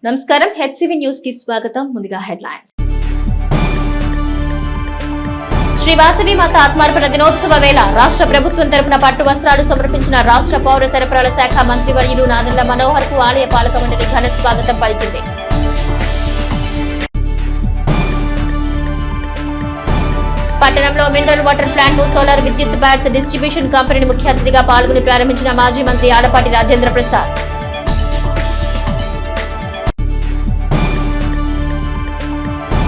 నమస్కారం HCV news కి స్వాగతం. ముందుగా హెడ్లైన్స్. శ్రీ వాసవి మాత ఆత్మార్పణ దినోత్సవ వేళ రాష్ట్ర ప్రభుత్వం తరపున పట్టు వస్త్రాలు సమర్పించిన రాష్ట్ర పౌర సరఫరాల శాఖ మంత్రివర్యులు నాదెండ్ల మనోహర్ కు ఆలయ పాలక మండలి ఘన స్వాగతం పలికింది. పట్టణంలో మినరల్ వాటర్ ప్లాంట్ సోలార్ విద్యుత్ బ్యాట్స్ డిస్ట్రిబ్యూషన్ కంపెనీని ముఖ్య అతిథిగా పాల్గొని ప్రారంభించిన మాజీ మంత్రి ఆలపాటి రాజేంద్ర ప్రసాద్.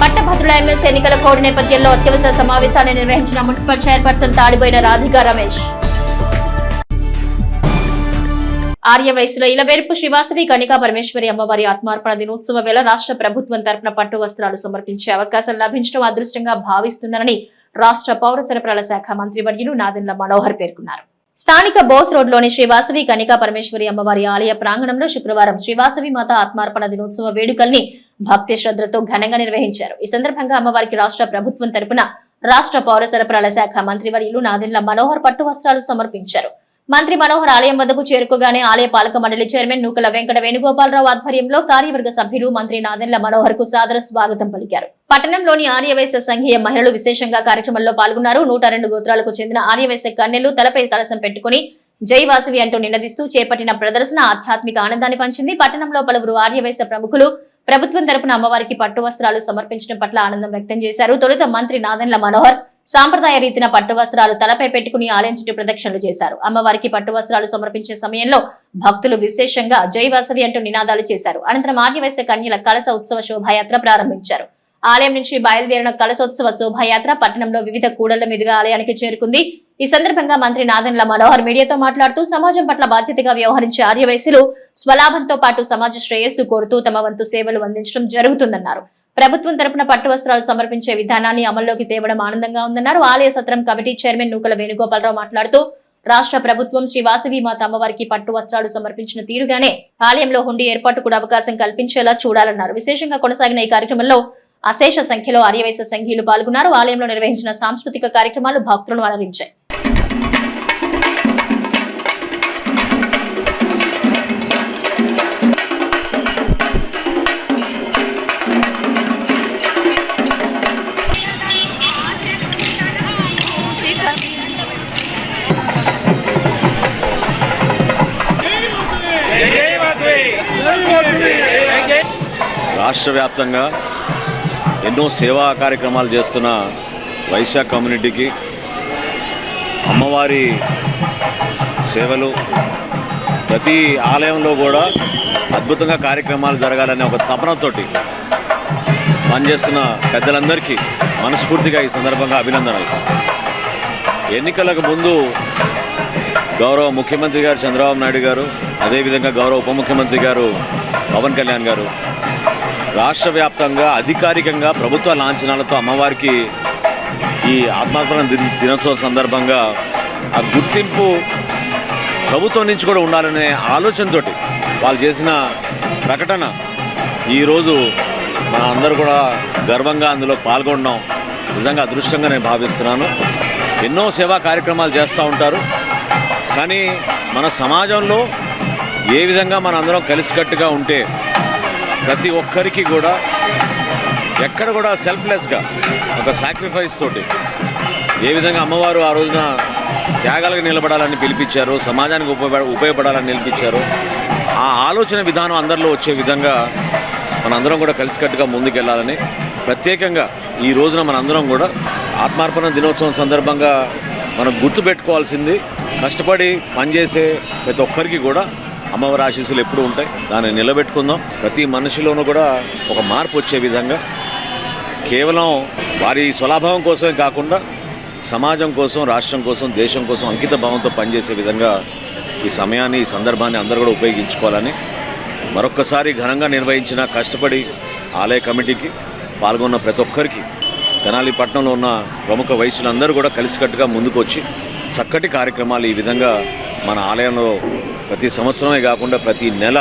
పట్టభద్రుల ఎమ్మెల్సీ ఎన్నికల కోడ్ నేపథ్యంలో అత్యవసర సమావేశాన్ని నిర్వహించిన మున్సిపల్ చైర్పర్సన్ తాడిబోయిన రాధికా రమేష్. ఆర్యవయసులో ఇలవేర్పు శ్రీవాసవి కనికా పరమేశ్వరి అమ్మవారి ఆత్మార్పణ దినోత్సవ వేళ రాష్ట్ర ప్రభుత్వం తరపున పట్టు వస్త్రాలు సమర్పించే అవకాశం లభించడం అదృష్టంగా భావిస్తున్నారని రాష్ట్ర పౌర సరఫరాల శాఖ మంత్రివర్యులు నాదెండ్ల మనోహర్ పేర్కొన్నారు. స్థానిక బోస్ రోడ్లోని శ్రీవాసవి కనికా పరమేశ్వరి అమ్మవారి ఆలయ ప్రాంగణంలో శుక్రవారం శ్రీవాసవి మాత ఆత్మార్పణ దినోత్సవ వేడుకల్ని భక్తి శ్రద్ధలతో ఘనంగా నిర్వహించారు. ఈ సందర్భంగా అమ్మవారికి రాష్ట్ర ప్రభుత్వం తరపున రాష్ట్ర పౌర సరఫరాల శాఖ మంత్రివర్యులు నాదెండ్ల మనోహర్ పట్టు వస్త్రాలు సమర్పించారు. మంత్రి మనోహర్ ఆలయం వద్దకు చేరుకోగానే ఆలయ పాలక మండలి చైర్మన్ నూకల వెంకట వేణుగోపాలరావు ఆధ్వర్యంలో కార్యవర్గ సభ్యులు మంత్రి నాదెండ్ల మనోహర్ కు సాదర స్వాగతం పలికారు. పట్టణంలోని ఆర్యవైశ్య సంఘీయ మహిళలు విశేషంగా కార్యక్రమంలో పాల్గొన్నారు. 102 గోత్రాలకు చెందిన ఆర్యవైశ్య కన్యలు తలపై కలశం పెట్టుకుని జై వాసవి అంటూ నినదిస్తూ చేపట్టిన ప్రదర్శన ఆధ్యాత్మిక ఆనందాన్ని పంచింది. పట్టణంలో పలువురు ఆర్యవైశ్య ప్రముఖులు ప్రభుత్వం తరపున అమ్మవారికి పట్టు వస్త్రాలు సమర్పించడం పట్ల ఆనందం వ్యక్తం చేశారు. తొలుత మంత్రి నాదెండ్ల మనోహర్ సాంప్రదాయ రీతిన పట్టు వస్త్రాలు తలపై పెట్టుకుని ఆలయం చుట్టూ ప్రదక్షిణలు చేశారు. అమ్మవారికి పట్టు వస్త్రాలు సమర్పించే సమయంలో భక్తులు విశేషంగా జై వాసవి అంటూ నినాదాలు చేశారు. అనంతరం ఆర్యవైశ్య కన్యల కలశ ఉత్సవ శోభాయాత్ర ప్రారంభించారు. ఆలయం నుంచి బయలుదేరిన కలశోత్సవ శోభాయాత్ర పట్టణంలో వివిధ కూడళ్ల మీదుగా ఆలయానికి చేరుకుంది. ఈ సందర్భంగా మంత్రి నాదెండ్ల మనోహర్ మీడియాతో మాట్లాడుతూ సమాజం పట్ల బాధ్యతగా వ్యవహరించే ఆర్యవైశ్యులు స్వలాభంతో పాటు సమాజ శ్రేయస్సు కోరుతూ తమ వంతు సేవలు అందించడం జరుగుతుందన్నారు. ప్రభుత్వం తరపున పట్టు వస్త్రాలు సమర్పించే విధానాన్ని అమల్లోకి తేవడం ఆనందంగా ఉందన్నారు. ఆలయ సత్రం కమిటీ చైర్మన్ నూకల వేణుగోపాలరావు మాట్లాడుతూ రాష్ట్ర ప్రభుత్వం శ్రీ వాసవి మాత అమ్మవారికి పట్టు వస్త్రాలు సమర్పించిన తీరుగానే ఆలయంలో హుండీ ఏర్పాటు కూడా అవకాశం కల్పించేలా చూడాలన్నారు. విశేషంగా కొనసాగిన ఈ కార్యక్రమంలో అశేష సంఖ్యలో ఆర్యవైశ్య సంఘీయులు పాల్గొన్నారు. ఆలయంలో నిర్వహించిన సాంస్కృతిక కార్యక్రమాలు భక్తులను అలరించాయి. రాష్ట్ర వ్యాప్తంగా ఎన్నో సేవా కార్యక్రమాలు చేస్తున్న వైశ్య కమ్యూనిటీకి అమ్మవారి సేవలు ప్రతి ఆలయంలో కూడా అద్భుతంగా కార్యక్రమాలు జరగాలనే ఒక తపనతోటి పనిచేస్తున్న పెద్దలందరికీ మనస్ఫూర్తిగా ఈ సందర్భంగా అభినందనలు. ఎన్నికలకు ముందు గౌరవ ముఖ్యమంత్రి గారు చంద్రబాబు నాయుడు గారు, అదేవిధంగా గౌరవ ఉప ముఖ్యమంత్రి గారు పవన్ కళ్యాణ్ గారు రాష్ట్ర వ్యాప్తంగా అధికారికంగా ప్రభుత్వ లాంఛనాలతో అమ్మవారికి ఈ ఆత్మార్పణ దినోత్సవం సందర్భంగా ఆ గుర్తింపు ప్రభుత్వం నుంచి కూడా ఉండాలనే ఆలోచనతో వాళ్ళు చేసిన ప్రకటన ఈరోజు మన అందరూ కూడా గర్వంగా అందులో పాల్గొనడం నిజంగా అదృష్టంగా నేను భావిస్తున్నాను. ఎన్నో సేవా కార్యక్రమాలు చేస్తూ ఉంటారు, కానీ మన సమాజంలో ఏ విధంగా మన అందరం కలిసికట్టుగా ఉంటే ప్రతి ఒక్కరికి కూడా ఎక్కడ కూడా సెల్ఫ్లెస్గా ఒక సాక్రిఫైస్ తోటి ఏ విధంగా అమ్మవారు ఆ రోజున త్యాగాలకు నిలబడాలని పిలిపించారు, సమాజానికి ఉపయోగపడాలని నిలిపించారు. ఆ ఆలోచన విధానం అందరిలో వచ్చే విధంగా మనందరం కూడా కలిసికట్టుగా ముందుకెళ్ళాలని ప్రత్యేకంగా ఈ రోజున మనందరం కూడా ఆత్మార్పణ దినోత్సవం సందర్భంగా మనం గుర్తుపెట్టుకోవాల్సింది కష్టపడి పనిచేసే ప్రతి ఒక్కరికి కూడా అమ్మవారి ఆశీస్సులు ఎప్పుడూ ఉంటాయి. దాన్ని నిలబెట్టుకుందాం. ప్రతి మనిషిలోనూ కూడా ఒక మార్పు వచ్చే విధంగా కేవలం వారి స్వలాభం కోసమే కాకుండా సమాజం కోసం, రాష్ట్రం కోసం, దేశం కోసం అంకిత భావంతో పనిచేసే విధంగా ఈ సమయాన్ని, ఈ సందర్భాన్ని అందరూ కూడా ఉపయోగించుకోవాలని మరొక్కసారి ఘనంగా నిర్వహించిన కష్టపడి ఆలయ కమిటీకి పాల్గొన్న ప్రతి ఒక్కరికి, తెనాలి పట్టణంలో ఉన్న ప్రముఖ వైశ్యులందరూ కూడా కలిసికట్టుగా ముందుకు వచ్చి చక్కటి కార్యక్రమాలు ఈ విధంగా మన ఆలయంలో ప్రతి సంవత్సరమే కాకుండా ప్రతి నెల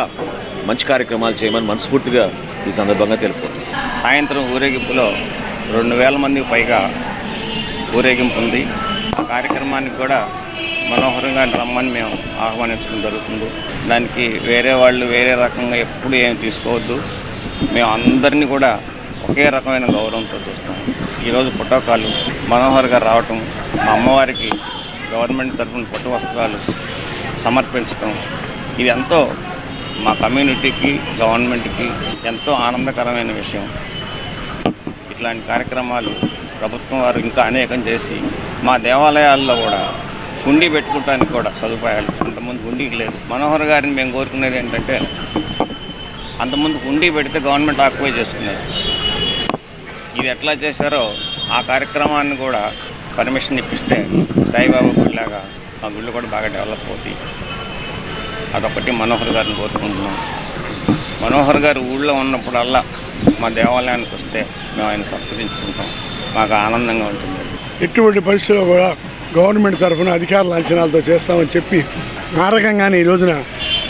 మంచి కార్యక్రమాలు చేయమని మనస్ఫూర్తిగా ఈ సందర్భంగా తెలుపుతుంది. సాయంత్రం ఊరేగింపులో 2000 మందికి పైగా ఊరేగింపు ఉంది. ఆ కార్యక్రమానికి కూడా మనోహర్ గారిని రమ్మని మేము ఆహ్వానించడం జరుగుతుంది. దానికి వేరే వాళ్ళు వేరే రకంగా ఎప్పుడు ఏం తీసుకోవద్దు. మేము అందరినీ కూడా ఒకే రకమైన గౌరవంతో చూస్తాం. ఈరోజు పుట్టకాలు మనోహర్ గారు రావటం, మా అమ్మవారికి గవర్నమెంట్ తరఫున పట్టు వస్త్రాలు సమర్పించటం, ఇది ఎంతో మా కమ్యూనిటీకి గవర్నమెంట్కి ఎంతో ఆనందకరమైన విషయం. ఇట్లాంటి కార్యక్రమాలు ప్రభుత్వం వారు ఇంకా అనేకం చేసి మా దేవాలయాల్లో కూడా హుండీ పెట్టుకోవడానికి కూడా సదుపాయాలు, అంతకుముందు హుండీకి లేదు. మనోహర్ గారిని మేము కోరుకునేది ఏంటంటే, అంతకుముందు హుండీ పెడితే గవర్నమెంట్ ఆక్యుపై చేసుకున్నారు. ఇది ఎట్లా చేశారో ఆ కార్యక్రమాన్ని కూడా పర్మిషన్ ఇప్పిస్తే సాయిబాబా గుడిలాగా ఆ గుళ్ళు కూడా బాగా డెవలప్ అవుతాయి. అదొకటి మనోహర్ గారిని కోరుకుంటున్నాం. మనోహర్ గారు ఊళ్ళో ఉన్నప్పుడల్లా మా దేవాలయానికి వస్తే మేము ఆయన సత్కరించుకుంటాం. మాకు ఆనందంగా ఉంటుంది. ఎటువంటి పరిస్థితుల్లో కూడా గవర్నమెంట్ తరఫున అధికార లాంఛనాలతో చేస్తామని చెప్పి ఆ రకంగానే ఈ రోజున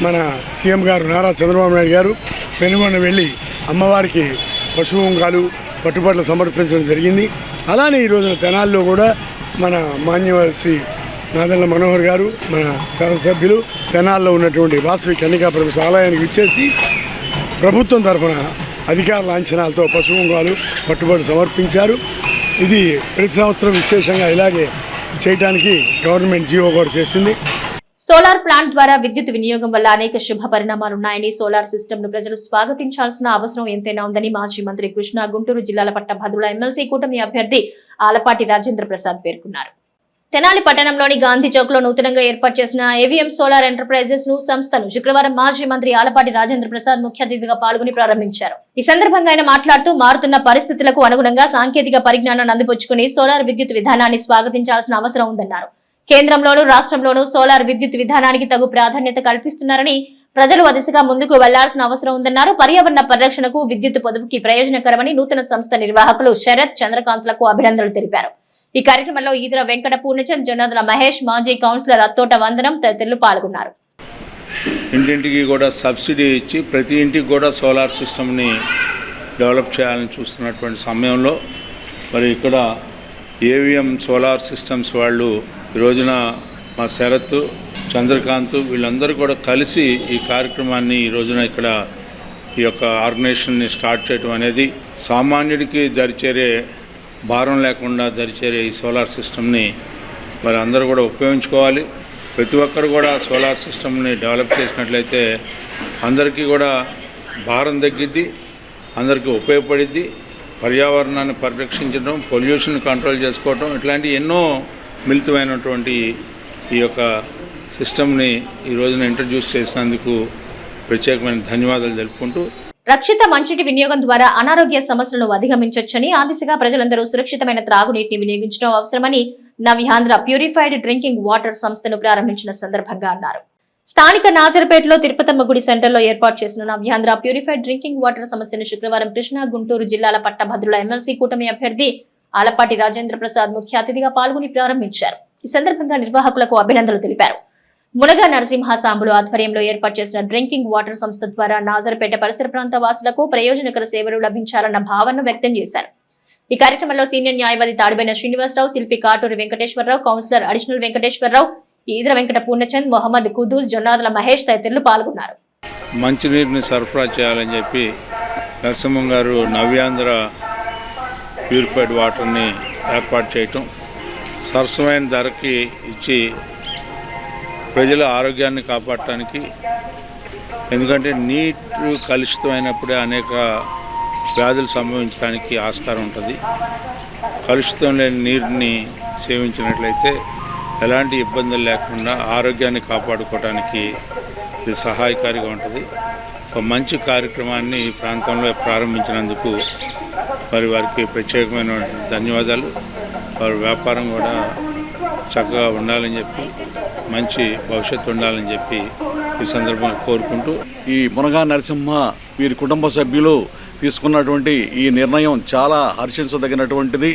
మన సీఎం గారు నారా చంద్రబాబు నాయుడు గారు పెనుగొండ వెళ్ళి అమ్మవారికి పశువుంగాలు పట్టుబడులు సమర్పించడం జరిగింది. అలానే ఈ రోజున తెనాల్లో కూడా మన శ్రీ నాదెళ్ల మనోహర్ గారు, మన శాసనసభ్యులు తెనాల్లో ఉన్నటువంటి వాసవి కన్యకా పరమేశ్వరి ఆలయానికి ఇచ్చేసి ప్రభుత్వం తరఫున అధికార లాంఛనాలతో పశువుంగాలు పట్టుబడులు సమర్పించారు. ఇది ప్రతి సంవత్సరం విశేషంగా ఇలాగే చేయడానికి గవర్నమెంట్ జీవో కూడా చేసింది. సోలార్ ప్లాంట్ ద్వారా విద్యుత్ వినియోగం వల్ల అనేక శుభ పరిణామాలున్నాయని, సోలార్ సిస్టమ్ ను ప్రజలు స్వాగతించాల్సిన అవసరం ఎంతైనా ఉందని మాజీ మంత్రి కృష్ణ గుంటూరు జిల్లాల పట్టభద్రుల ఎమ్మెల్సీ కూటమి అభ్యర్థి ఆలపాటి రాజేంద్ర ప్రసాద్ పేర్కొన్నారు. తెనాలి పట్టణంలోని గాంధీ చౌక్ లో నూతనంగా ఏర్పాటు చేసిన ఏవిఎం సోలార్ ఎంటర్ప్రైజెస్ ను సంస్థను శుక్రవారం మాజీ మంత్రి ఆలపాటి రాజేంద్ర ప్రసాద్ ముఖ్య అతిథిగా పాల్గొని ప్రారంభించారు. ఈ సందర్భంగా ఆయన మాట్లాడుతూ, మారుతున్న పరిస్థితులకు అనుగుణంగా సాంకేతిక పరిజ్ఞానాన్ని అందిపుచ్చుకుని సోలార్ విద్యుత్ విధానాన్ని స్వాగతించాల్సిన అవసరం ఉందన్నారు. కేంద్రంలోనూ రాష్ట్రంలోనూ సోలార్ విద్యుత్ విధానానికి తగు ప్రాధాన్యత కల్పిస్తున్నారని, ప్రజలు ఆ దిశగా ముందుకు వెళ్లాల్సిన అవసరం ఉందన్నారు. పర్యావరణ పరిరక్షణకు, విద్యుత్ పొదుపుకి ప్రయోజనకరమని నూతన సంస్థ నిర్వాహకులు శరత్, చంద్రకాంత్లకు అభినందనలు తెలిపారు. ఈ కార్యక్రమంలో ఈదర వెంకట పూర్ణచంద్, జొన్నదుల మహేష్, మాజీ కౌన్సిలర్ అత్తోట వందనం తదితరులు పాల్గొన్నారు. ఇంటింటికి కూడా సబ్సిడీ ఇచ్చి ప్రతి ఇంటికి కూడా సోలార్ సిస్టమ్ని డెవలప్ చేయాలని చూస్తున్నటువంటి సమయంలో మరి ఇక్కడ ఏవిఎం సోలార్ సిస్టమ్స్ వాళ్ళు ఈ రోజున మా శరత్, చంద్రకాంత్ వీళ్ళందరూ కూడా కలిసి ఈ కార్యక్రమాన్ని ఈ రోజున ఇక్కడ ఈ యొక్క ఆర్గనైజేషన్ని స్టార్ట్ చేయడం అనేది సామాన్యుడికి దరిచేరే భారం లేకుండా దరిచేరే ఈ సోలార్ సిస్టమ్ని మరి అందరూ కూడా ఉపయోగించుకోవాలి. ప్రతి ఒక్కరు కూడా సోలార్ సిస్టమ్ని డెవలప్ చేసినట్లయితే అందరికీ కూడా భారం తగ్గిద్ది, అందరికీ ఉపయోగపడిద్ది. పర్యావరణాన్ని పరిరక్షించడం, పొల్యూషన్ కంట్రోల్ చేసుకోవడం, ఇట్లాంటి ఎన్నో మిళితమైనటువంటి ఈ యొక్క సిస్టమ్ని ఈ రోజున ఇంట్రడ్యూస్ చేసినందుకు ప్రత్యేకమైన ధన్యవాదాలు తెలుపుకుంటూ, రక్షిత మంచినీటి వినియోగం ద్వారా అనారోగ్య సమస్యలను అధిగమించొచ్చని, ఆ దిశగా ప్రజలందరూ సురక్షితమైన త్రాగునీటిని వినియోగించడం అవసరమని నవ్యాంధ్ర ప్యూరిఫైడ్ డ్రింకింగ్ వాటర్ సంస్థను ప్రారంభించిన సందర్భంగా అన్నారు. స్థానిక నాజర్పేటలో తిరుపతమ్మ గుడి సెంటర్లో ఏర్పాటు చేసిన నవ్యాంధ్ర ప్యూరిఫైడ్ డ్రింకింగ్ వాటర్ సమస్యను శుక్రవారం కృష్ణా, గుంటూరు జిల్లాల పట్టభద్రుల ఎమ్మెల్సీ కూటమి అభ్యర్థి ఆలపాటి రాజేంద్ర ప్రసాద్ ముఖ్య అతిథిగా పాల్గొని ప్రారంభించారు. ఈ సందర్భంగా నిర్వాహకులకు అభినందనలు తెలిపారు. మునగా నరసింహసాంబులు ఆధ్వర్యంలో ఏర్పాటు చేసిన డ్రింకింగ్ వాటర్ సంస్థ ద్వారా నాజర్పేట పరిసర ప్రాంత వాసులకు ప్రయోజనకర సేవలు లభించాలన్న భావనను వ్యక్తం చేశారు. ఈ కార్యక్రమంలో సీనియర్ న్యాయవాది తాడిబైన శ్రీనివాసరావు, శిల్పి కాటూరి వెంకటేశ్వరరావు, కౌన్సిలర్ అడిషనల్ వెంకటేశ్వరరావు, ఈదర వెంకట పూర్ణచంద్, మొహమ్మద్ కుదూస్, జొన్నాదుల మహేష్ తదితరులు పాల్గొన్నారు. మంచినీటిని సరఫరా చేయాలని చెప్పి నరసింహం గారు నవ్యాంధ్ర ప్యూరిఫైడ్ వాటర్ని ఏర్పాటు చేయటం, సరసమైన ధరకి ఇచ్చి ప్రజల ఆరోగ్యాన్ని కాపాడటానికి, ఎందుకంటే నీరు కలుషితమైనప్పుడే అనేక వ్యాధులు సంభవించడానికి ఆస్కారం ఉంటుంది. కలుషితం లేని నీరుని సేవించినట్లయితే ఎలాంటి ఇబ్బందులు లేకుండా ఆరోగ్యాన్ని కాపాడుకోవడానికి ఇది సహాయకారిగా ఉంటుంది. ఒక మంచి కార్యక్రమాన్ని ఈ ప్రాంతంలో ప్రారంభించినందుకు మరి వారికి ప్రత్యేకమైన ధన్యవాదాలు. వారి వ్యాపారం కూడా చక్కగా ఉండాలని చెప్పి, మంచి భవిష్యత్తు ఉండాలని చెప్పి ఈ సందర్భంగా కోరుకుంటూ, ఈ మునగా నరసింహ వీరి కుటుంబ సభ్యులు తీసుకున్నటువంటి ఈ నిర్ణయం చాలా హర్షించదగినటువంటిది.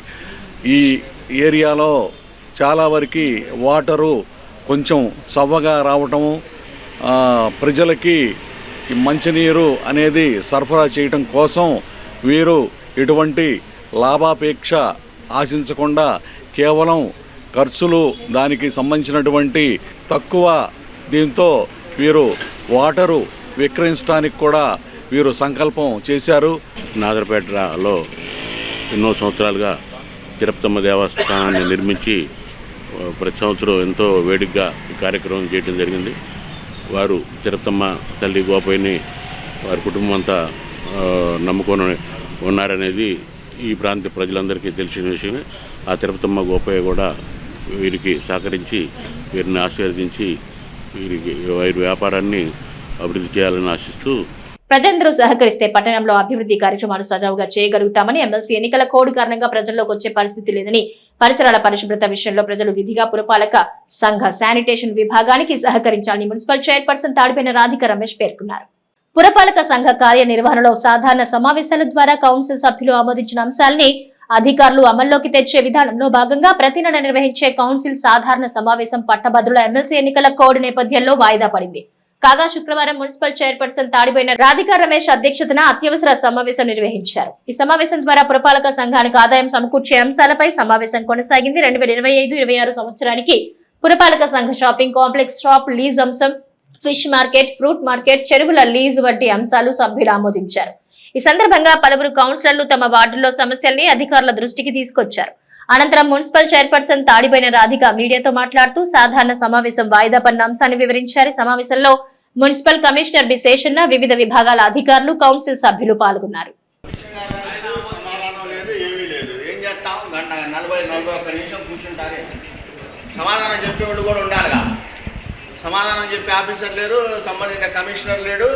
ఈ ఏరియాలో చాలా వరకు వాటరు కొంచెం చవ్వగా రావటము, ప్రజలకి మంచినీరు అనేది సరఫరా చేయటం కోసం వీరు ఎటువంటి లాభాపేక్ష ఆశించకుండా కేవలం ఖర్చులు దానికి సంబంధించినటువంటి తక్కువ దీంతో వీరు వాటరు విక్రయించడానికి కూడా వీరు సంకల్పం చేశారు. నాదరపేటలో ఎన్నో సంవత్సరాలుగా తిరుపతమ్మ దేవస్థానాన్ని నిర్మించి ప్రతి సంవత్సరం ఎంతో వేడిగ్గా ఈ కార్యక్రమం చేయడం జరిగింది. వారు తిరుపతమ్మ తల్లి గోపయ్యని వారి కుటుంబం అంతా నమ్ముకొని ఉన్నారనేది ఈ ప్రాంత ప్రజలందరికీ తెలిసిన విషయమే. ఆ తిరుపతమ్మ గోపయ్య కూడా వీరికి సహకరించి వీరిని ఆశీర్వదించి వీరి వ్యాపారాన్ని అభివృద్ధి చేయాలని ఆశిస్తూ ప్రజలందరూ సహకరిస్తే పట్టణంలో అభివృద్ధి కార్యక్రమాలు సజావుగా చేయగలుగుతామని, ఎమ్మెల్సీ ఎన్నికల కోడ్ కారణంగా ప్రజల్లోకి వచ్చే పరిస్థితి లేదని, పరిసరాల పరిశుభ్రత విషయంలో ప్రజలు విధిగా పురపాలక సంఘ శానిటేషన్ విభాగానికి సహకరించాలని మున్సిపల్ చైర్పర్సన్ తాడిపైన రాధిక రమేష్ పేర్కొన్నారు. పురపాలక సంఘ కార్యనిర్వహణలో సాధారణ సమావేశాల ద్వారా కౌన్సిల్ సభ్యులు ఆమోదించిన అంశాలని అధికారులు అమల్లోకి తెచ్చే విధానంలో భాగంగా ప్రతి నెల నిర్వహించే కౌన్సిల్ సాధారణ సమావేశం పట్టభద్రుల ఎమ్మెల్సీ ఎన్నికల కోడ్ నేపథ్యంలో వాయిదా పడింది. కాగా శుక్రవారం మున్సిపల్ చైర్పర్సన్ తాడిపోయిన రాధికా రమేష్ అధ్యక్షతన అత్యవసర సమావేశం నిర్వహించారు. ఈ సమావేశం ద్వారా పురపాలక సంఘానికి ఆదాయం సమకూర్చే అంశాలపై సమావేశం కొనసాగింది. 2025-26 సంవత్సరానికి పురపాలక సంఘ షాపింగ్ కాంప్లెక్స్, షాప్ లీజ్ అంశం, ఫిష్ మార్కెట్, ఫ్రూట్ మార్కెట్, చెరువుల లీజు వంటి అంశాలు సభ్యులు ఆమోదించారు. ఈ సందర్భంగా పలువురు కౌన్సిలర్లు తమ వార్డుల్లో సమస్యల్ని అధికారుల దృష్టికి తీసుకొచ్చారు. అనంతరం మున్సిపల్ చైర్పర్సన్ తాడిపోయిన రాధిక మీడియాతో మాట్లాడుతూ సాధారణ సమావేశం వాయిదా పడిన అంశాన్ని వివరించారు. సమావేశంలో మున్సిపల్ కమిషనర్ బి శేషన్న, వివిధ విభాగాల అధికారులు, కౌన్సిల్ సభ్యులు పాల్గొన్నారు. సమాధానం చెప్పేవాళ్ళు కూడా ఉండాలిగా. సమాధానం చెప్పే ఆఫీసర్ లేరు, సంబంధించిన కమిషనర్ లేడు,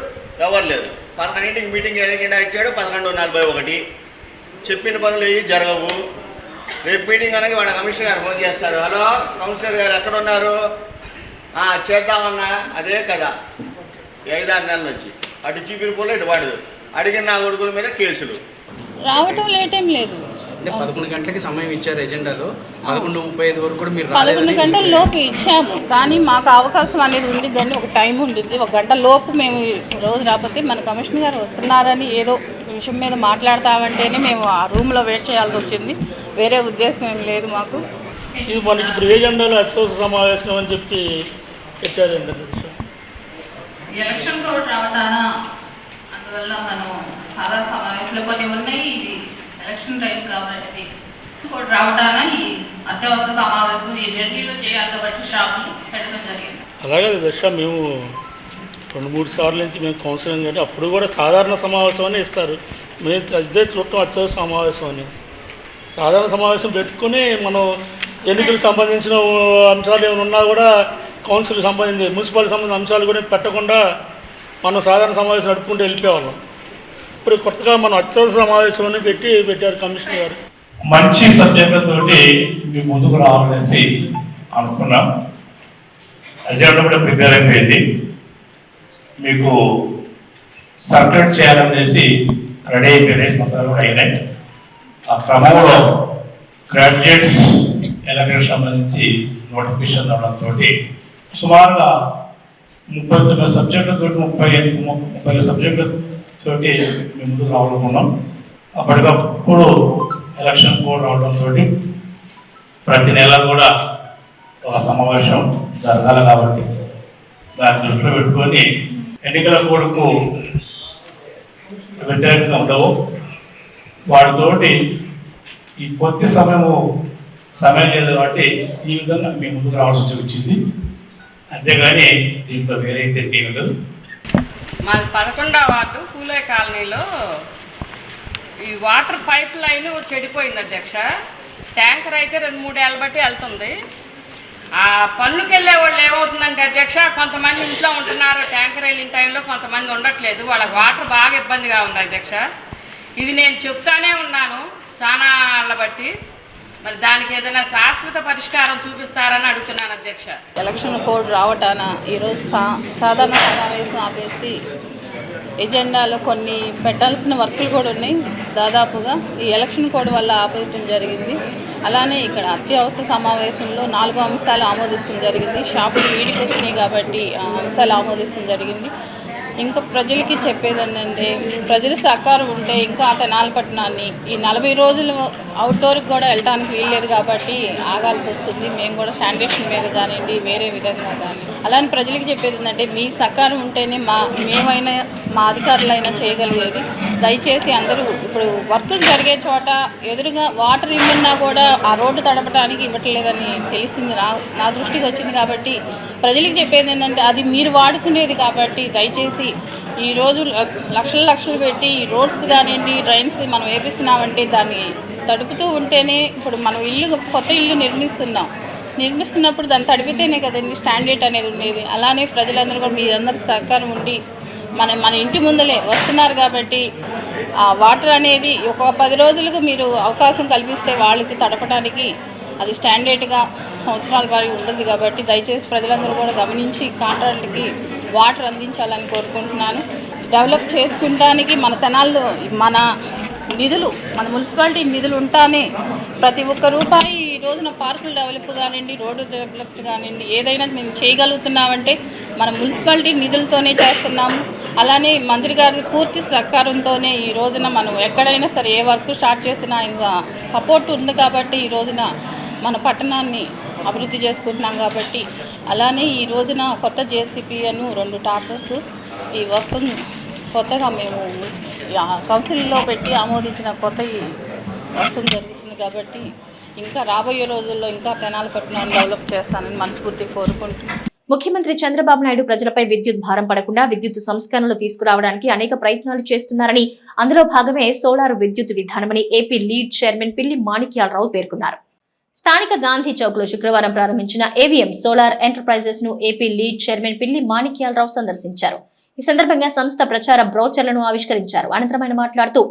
ఎవరు లేరు. 11ంటికి మీటింగ్ ఎలాగైనా ఇచ్చాడు, 11:41. చెప్పిన పనులు ఏవి జరగవు. రేపు మీటింగ్ అనగా వాళ్ళ కమిషనర్ గారు ఫోన్ చేస్తారు, హలో కౌన్సిలర్ గారు ఎక్కడ ఉన్నారు, చేద్దామన్నా. అదే కదా 5-6 నెలలు వచ్చి అటు చీపిరిపోలే ఇటు వాడదు. అడిగిన నా కొడుకుల మీద కేసులు రావటం లేటేం లేదు. అంటే 11 గంటలకి సమయం ఇచ్చారు ఎజెండాలో, 11:35 వరకు కూడా మీరు 11 గంటల లోపు ఇచ్చాము, కానీ మాకు అవకాశం అనేది ఉండిద్దండి. ఒక టైం ఉండిద్ది. 1 గంట లోపు మేము రోజు రాకపోతే మన కమిషనర్ గారు వస్తున్నారని ఏదో విషయం మీద మాట్లాడతామంటేనే మేము ఆ రూమ్లో వెయిట్ చేయాల్సి వచ్చింది. వేరే ఉద్దేశం ఏం లేదు మాకు. ఇది మనకి ఇప్పుడు ఏజెండాలో అత్యవసర సమావేశం అని చెప్పి పెట్టారండి. ఎలక్షన్ కూడా రావటానా, అందువల్ల మనం సాధారణ సమావేశంలో కొన్ని ఉన్నాయి. ఇది ఎలక్షన్ టైం కాబట్టి కూడా రావటానా ఈ అత్యవసర సమావేశం ఈ ఢిల్లీలో చేయాలి కాబట్టి షాపులు పెట్టడం జరిగింది. అలాగే దశ మేము 2-3 సార్లు నుంచి మేము కౌన్సిలింగ్ అంటే అప్పుడు కూడా సాధారణ సమావేశం అని ఇస్తారు. మేము అదే చూడటం అత్యవసర సమావేశం అని. సాధారణ సమావేశం పెట్టుకుని మనం ఎన్నికలకు సంబంధించిన అంశాలు ఏమైనా ఉన్నా కూడా కౌన్సిల్కి సంబంధించి మున్సిపాలిటీ సంబంధించిన అంశాలు కూడా పెట్టకుండా మనం సాధారణ సమావేశం నడుపుకుంటూ వెళ్ళిపోయేవాళ్ళం. ఇప్పుడు కొత్తగా మనం అత్యవసర సమావేశం పెట్టారు కమిషనర్ గారు. మంచి సబ్జెక్టులతోటి మీ ముందుకు రావాలనేసి అనుకున్నాం. అజెండా కూడా ప్రిపేర్ అయిపోయింది. మీకు సర్క్యులేట్ చేయాలనేసి రెడీ అయిపోయినాయి, సంవత్సరాలు కూడా అయినాయి. ఆ క్రమంలో గ్రాడ్యుయేట్స్ ఎలక్షన్ సంబంధించి నోటిఫికేషన్ రావడంతో సుమారుగా 39 సబ్జెక్టులతో 30 సబ్జెక్టులతో మేము ముందుకు రావాలనుకున్నాం. అప్పటికప్పుడు ఎలక్షన్ కోడ్ రావడంతో ప్రతి నెల కూడా ఒక సమావేశం జరగాలి కాబట్టి దాన్ని దృష్టిలో పెట్టుకొని ఎన్నికల కోడ్కు వ్యతిరేకంగా ఉండవు, వాటితోటి ఈ కొద్ది సమయం లేదు కాబట్టి ఈ విధంగా మేము ముందుకు రావాల్సి వచ్చింది. అంతేగాని దీంట్లో వేరైతే తీరదు. మాది 11వ వార్డు పూలే కాలనీలో ఈ వాటర్ పైప్ లైన్ చెడిపోయింది అధ్యక్ష. ట్యాంకర్ అయితే 2-3 ఏళ్ళ బట్టి వెళ్తుంది. ఆ పనులకు వెళ్ళే వాళ్ళు ఏమవుతుందంటే అధ్యక్ష, కొంతమంది ఇంట్లో ఉంటున్నారు, ట్యాంకర్ వెళ్ళిన టైంలో కొంతమంది ఉండట్లేదు. వాళ్ళకి వాటర్ బాగా ఇబ్బందిగా ఉంది అధ్యక్ష. ఇది నేను చెప్తానే ఉన్నాను చాలా ఏళ్ళ బట్టి. మరి దానికి ఏదైనా శాశ్వత పరిష్కారం చూపిస్తారని అడుగుతున్నాను అధ్యక్ష. ఎలక్షన్ కోడ్ రావటాన ఈరోజు సాధారణ సమావేశం ఆపేసి ఎజెండాలో కొన్ని పెట్టాల్సిన వర్కులు కూడా ఉన్నాయి. దాదాపుగా ఈ ఎలక్షన్ కోడ్ వల్ల ఆపేయటం జరిగింది. అలానే ఇక్కడ అత్యవసర సమావేశంలో 4 అంశాలు ఆమోదిస్తడం జరిగింది. షాపులు వీడికి వచ్చినాయి కాబట్టి ఆ అంశాలు ఆమోదిస్తడం జరిగింది. ఇంకా ప్రజలకి చెప్పేది ఏంటంటే ప్రజల సహకారం ఉంటే ఇంకా తెనాలి పట్టణాన్ని ఈ 40 రోజులు అవుట్డోర్కి కూడా వెళ్ళడానికి వీల్లేదు కాబట్టి ఆగాల్సి వస్తుంది. మేము కూడా శానిటేషన్ మీద కానివ్వండి వేరే విధంగా కానీ అలానే ప్రజలకి చెప్పేది ఏంటంటే మీ సహకారం ఉంటేనే మేమైనా మా అధికారులైనా చేయగలిగేది. దయచేసి అందరూ ఇప్పుడు వర్కులు జరిగే చోట ఎదురుగా వాటర్ ఇమ్మన్నా కూడా ఆ రోడ్డు తడపడానికి ఇవ్వట్లేదని తెలిసింది, నా దృష్టికి వచ్చింది. కాబట్టి ప్రజలకు చెప్పేది ఏంటంటే అది మీరు వాడుకునేది కాబట్టి దయచేసి ఈరోజు లక్షలు పెట్టి ఈ రోడ్స్ కానివ్వండి డ్రైన్స్ మనం వేపిస్తున్నామంటే దాన్ని తడుపుతూ ఉంటేనే ఇప్పుడు మనం కొత్త ఇల్లు నిర్మిస్తున్నప్పుడు దాన్ని తడిపితేనే కదండి స్టాండర్డ్ అనేది ఉండేది. అలానే ప్రజలందరూ కూడా మీ అందరి సహకారం ఉండి మన ఇంటి ముందలే వస్తున్నారు కాబట్టి ఆ వాటర్ అనేది ఒక 10 రోజులకు మీరు అవకాశం కల్పిస్తే వాళ్ళకి తడపడానికి అది స్టాండర్డ్గా సంవత్సరాల వారికి ఉంటుంది. కాబట్టి దయచేసి ప్రజలందరూ కూడా గమనించి కాంట్రాక్ట్కి వాటర్ అందించాలని కోరుకుంటున్నాను. డెవలప్ చేసుకుంటానికి మన తెనాల్లో మన మున్సిపాలిటీ నిధులు ఉంటానే ప్రతి ఒక్క రూపాయి ఈ రోజున పార్కులు డెవలప్ కానివ్వండి రోడ్డు డెవలప్ కానివ్వండి ఏదైనా మేము చేయగలుగుతున్నామంటే మన మున్సిపాలిటీ నిధులతోనే చేస్తున్నాము. అలానే మంత్రి గారి పూర్తి సహకారంతోనే ఈ రోజున మనం ఎక్కడైనా సరే ఏ వర్క్ స్టార్ట్ చేసినా ఆయన సపోర్ట్ ఉంది కాబట్టి ఈ రోజున మన పట్టణాన్ని అభివృద్ధి చేసుకుంటున్నాం. కాబట్టి అలానే ఈ రోజున కొత్త జేసీపీ అను 2 టార్చర్స్ ఈ వస్తువు కొత్తగా మేము కౌన్సిల్లో పెట్టి ఆమోదించిన కొత్త వస్తువు జరుగుతుంది. కాబట్టి ఇంకా రాబోయే రోజుల్లో ఇంకా తెనాలి పట్టణాన్ని డెవలప్ చేస్తానని మనస్ఫూర్తిగా కోరుకుంటున్నాను. ముఖ్యమంత్రి చంద్రబాబు నాయుడు ప్రజలపై విద్యుత్ భారం పడకుండా విద్యుత్ సంస్కరణలు తీసుకురావడానికి అనేక ప్రయత్నాలు చేస్తున్నారని, అందులో భాగమే సోలార్ విద్యుత్ విధానమని ఏపీ లీడ్ చైర్మన్ పిల్లి మాణిక్యాలరావు పేర్కొన్నారు. స్థానిక గాంధీ చౌక్ లో శుక్రవారం ప్రారంభించిన ఏవిఎం సోలార్ ఎంటర్ప్రైజెస్ ను ఏపీ లీడ్ చైర్మన్ పిల్లి మాణిక్యాలరావు సందర్శించారు. ఈ సందర్భంగా సంస్థ ప్రచార బ్రోచర్లను ఆవిష్కరించారు. అనంతరం ఆయన మాట్లాడుతూ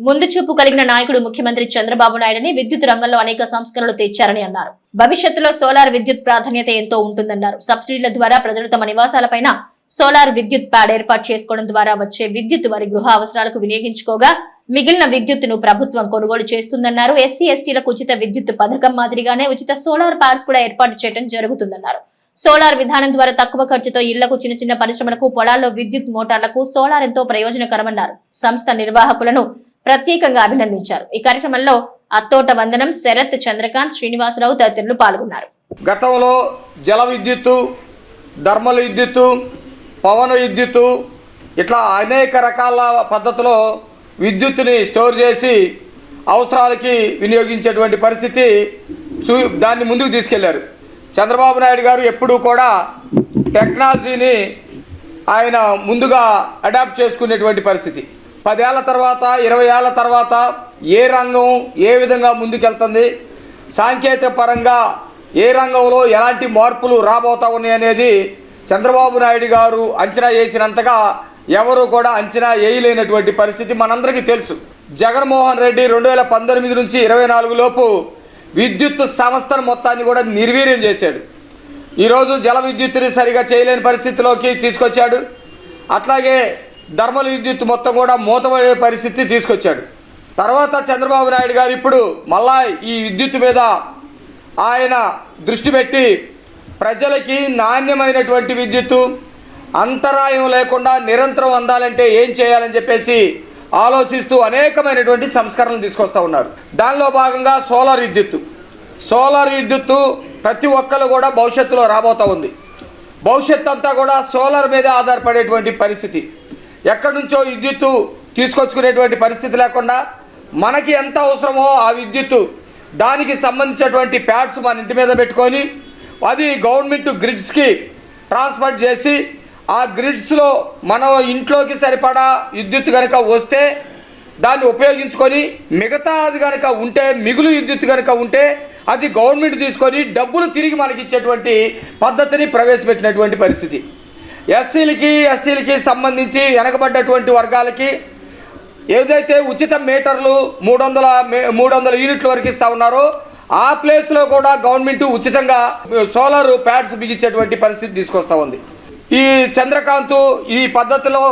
ముందు చూపు కలిగిన నాయకుడు ముఖ్యమంత్రి చంద్రబాబు నాయుడుని విద్యుత్ రంగంలో అనేక సంస్కరణలు తెచ్చారని అన్నారు. భవిష్యత్తులో సోలార్ విద్యుత్ ప్రాధాన్యత ఎంతో ఉంటుందన్నారు. సబ్సిడీల ద్వారా ప్రజలు తమ నివాసాలపైన సోలార్ విద్యుత్ ప్యాడ్ ఏర్పాటు చేసుకోవడం ద్వారా వచ్చే విద్యుత్ వారి గృహ అవసరాలకు వినియోగించుకోగా మిగిలిన విద్యుత్తును ప్రభుత్వం కొనుగోలు చేస్తుందన్నారు. ఎస్సీ ఎస్టీలకు ఉచిత విద్యుత్ పథకం మాదిరిగానే ఉచిత సోలార్ ప్యాడ్స్ కూడా ఏర్పాటు చేయడం జరుగుతుందన్నారు. సోలార్ విధానం ద్వారా తక్కువ ఖర్చుతో ఇళ్లకు, చిన్న చిన్న పరిశ్రమలకు, పొలాల్లో విద్యుత్ మోటార్లకు సోలార్ ఎంతో ప్రయోజనకరమన్నారు. సంస్థ నిర్వాహకులను ప్రత్యేకంగా అభినందించారు. ఈ కార్యక్రమంలో అత్తోట వందనం, శరత్, చంద్రకాంత్, శ్రీనివాసరావు తదితరులు పాల్గొన్నారు. గతంలో జల విద్యుత్తు, థర్మల్ విద్యుత్తు, పవన విద్యుత్తు ఇట్లా అనేక రకాల పద్ధతిలో విద్యుత్తుని స్టోర్ చేసి అవసరాలకి వినియోగించేటువంటి పరిస్థితి దాన్ని ముందుకు తీసుకెళ్లారు. చంద్రబాబు నాయుడు గారు ఎప్పుడూ కూడా టెక్నాలజీని ఆయన ముందుగా అడాప్ట్ చేసుకునేటువంటి పరిస్థితి. 10 ఏళ్ల తర్వాత, 20 ఏళ్ల తర్వాత ఏ రంగం ఏ విధంగా ముందుకెళ్తుంది, సాంకేతిక పరంగా ఏ రంగంలో ఎలాంటి మార్పులు రాబోతా ఉన్నాయి అనేది చంద్రబాబు నాయుడు గారు అంచనా వేసినంతగా ఎవరు కూడా అంచనా వేయలేనటువంటి పరిస్థితి మనందరికీ తెలుసు. జగన్మోహన్ రెడ్డి 2019 నుంచి 24 లోపు విద్యుత్ సంస్థను మొత్తాన్ని కూడా నిర్వీర్యం చేశాడు. ఈరోజు జల విద్యుత్తుని సరిగా చేయలేని పరిస్థితిలోకి తీసుకొచ్చాడు. అట్లాగే థర్మల్ విద్యుత్ మొత్తం కూడా మూతపడే పరిస్థితి తీసుకొచ్చాడు. తర్వాత చంద్రబాబు నాయుడు గారు ఇప్పుడు మళ్ళా ఈ విద్యుత్ మీద ఆయన దృష్టి పెట్టి ప్రజలకి నాణ్యమైనటువంటి విద్యుత్తు అంతరాయం లేకుండా నిరంతరం అందాలంటే ఏం చేయాలని చెప్పేసి ఆలోచిస్తూ అనేకమైనటువంటి సంస్కరణలు తీసుకొస్తూ ఉన్నారు. దానిలో భాగంగా సోలార్ విద్యుత్తు ప్రతి ఒక్కరు కూడా భవిష్యత్తులో రాబోతూ ఉంది. భవిష్యత్తు అంతా కూడా సోలార్ మీద ఆధారపడేటువంటి పరిస్థితి. ఎక్కడి నుంచో విద్యుత్తు తీసుకొచ్చుకునేటువంటి పరిస్థితి లేకుండా మనకి ఎంత అవసరమో ఆ విద్యుత్తు దానికి సంబంధించినటువంటి ప్యాడ్స్ మన ఇంటి మీద పెట్టుకొని అది గవర్నమెంట్ గ్రిడ్స్కి ట్రాన్స్ఫర్ చేసి ఆ గ్రిడ్స్లో మన ఇంట్లోకి సరిపడా విద్యుత్ కనుక వస్తే దాన్ని ఉపయోగించుకొని మిగతాది కనుక ఉంటే మిగులు విద్యుత్ కనుక ఉంటే అది గవర్నమెంట్ తీసుకొని డబ్బులు తిరిగి మనకి ఇచ్చేటువంటి పద్ధతిని ప్రవేశపెట్టినటువంటి పరిస్థితి. ఎస్సీలకి ఎస్టీలకి సంబంధించి వెనకబడ్డటువంటి వర్గాలకి ఏదైతే ఉచిత మీటర్లు 300 యూనిట్ల వరకు ఇస్తూ ఉన్నారో ఆ ప్లేస్లో కూడా గవర్నమెంట్ ఉచితంగా సోలార్ ప్యాడ్స్ బిగించేటువంటి పరిస్థితి తీసుకొస్తూ ఉంది. ఈ చంద్రకాంత్ ఈ పద్ధతిలో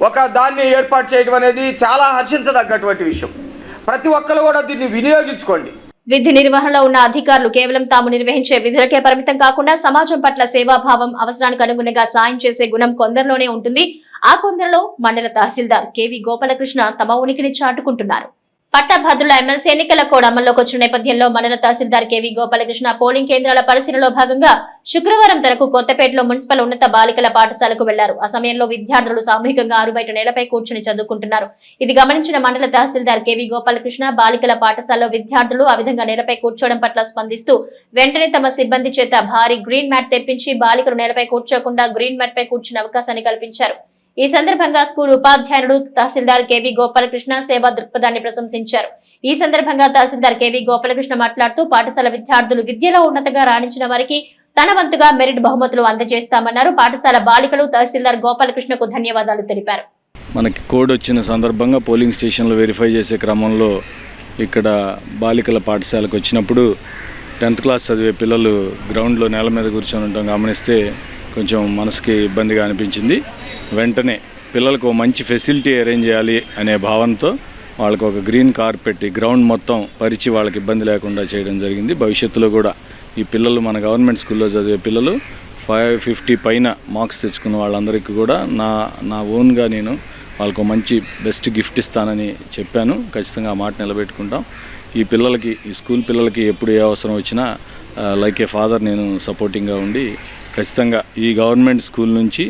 ఒక దాన్ని ఏర్పాటు చేయడం అనేది చాలా హర్షించదగ్గటువంటి విషయం. ప్రతి ఒక్కరు కూడా దీన్ని వినియోగించుకోండి. విధి నిర్వహణలో ఉన్న అధికారులు కేవలం తాము నిర్వహించే విధులకే పరిమితం కాకుండా సమాజం పట్ల సేవాభావం, అవసరానికి అనుగుణంగా సాయం చేసే గుణం కొందరిలోనే ఉంటుంది. ఆ కొందరిలో మండల తహసీల్దార్ కేవీ గోపాలకృష్ణ తమ ఉనికిని చాటుకుంటున్నారు. పట్టభద్రుల ఎమ్మెల్సీ ఎన్నికల కోడ్ అమల్లోకి వచ్చిన నేపథ్యంలో మండల తహసీల్దార్ కేవీ గోపాలకృష్ణ పోలింగ్ కేంద్రాల పరిశీలనలో భాగంగా శుక్రవారం తనకు కొత్తపేటలో మున్సిపల్ ఉన్నత బాలికల పాఠశాలకు వెళ్లారు. ఆ సమయంలో విద్యార్థులు సామూహికంగా ఆరుబయట నేలపై కూర్చుని చదువుకుంటున్నారు. ఇది గమనించిన మండల తహసీల్దార్ కేవీ గోపాలకృష్ణ బాలికల పాఠశాలలో విద్యార్థులు ఆ విధంగా నేలపై కూర్చోవడం పట్ల స్పందిస్తూ వెంటనే తమ సిబ్బంది చేత భారీ గ్రీన్ మ్యాట్ తెప్పించి బాలికలు నేలపై కూర్చోకుండా గ్రీన్ మ్యాట్ పై కూర్చునే అవకాశాన్ని కల్పించారు. ఈ సందర్భంగా స్కూల్ ఉపాధ్యాయుడు తహసీల్దార్ కేవీ గోపాలకృష్ణ సేవా దృక్పథాన్ని ప్రశంసించారు. ఈ సందర్భంగా తహసీల్దార్ కేవీ గోపాలకృష్ణ మాట్లాడుతూ పాఠశాల విద్యార్థులు విద్యలో ఉన్నతంగా రాణించిన వారికి తన వంతుగా మెరిట్ బహుమతులు అందజేస్తామన్నారు. పాఠశాల బాలికలు తహసీల్దార్ గోపాలకృష్ణకు ధన్యవాదాలు తెలిపారు. మనకి కోడ్ వచ్చిన సందర్భంగా పోలింగ్ స్టేషన్లో వెరిఫై చేసే క్రమంలో ఇక్కడ బాలికల పాఠశాలకు వచ్చినప్పుడు 10th క్లాస్ చదివే పిల్లలు గ్రౌండ్లో నేల మీద కూర్చొని ఉండటం గమనిస్తే కొంచెం మనసుకి ఇబ్బందిగా అనిపించింది. వెంటనే పిల్లలకు మంచి ఫెసిలిటీ అరేంజ్ చేయాలి అనే భావనతో వాళ్ళకు ఒక గ్రీన్ కార్పెట్ గ్రౌండ్ మొత్తం పరిచి వాళ్ళకి ఇబ్బంది లేకుండా చేయడం జరిగింది. భవిష్యత్తులో కూడా ఈ పిల్లలు మన గవర్నమెంట్ స్కూల్లో చదివే పిల్లలు 550 పైన మార్క్స్ తెచ్చుకున్న వాళ్ళందరికీ కూడా నా ఓన్గా నేను వాళ్ళకు మంచి బెస్ట్ గిఫ్ట్ ఇస్తానని చెప్పాను. ఖచ్చితంగా ఆ మాట నిలబెట్టుకుంటాం. ఈ పిల్లలకి ఈ స్కూల్ పిల్లలకి ఎప్పుడు ఏ అవసరం వచ్చినా లైక్ ఏ ఫాదర్ నేను సపోర్టింగ్గా ఉండి ఖచ్చితంగా ఈ గవర్నమెంట్ స్కూల్ నుంచి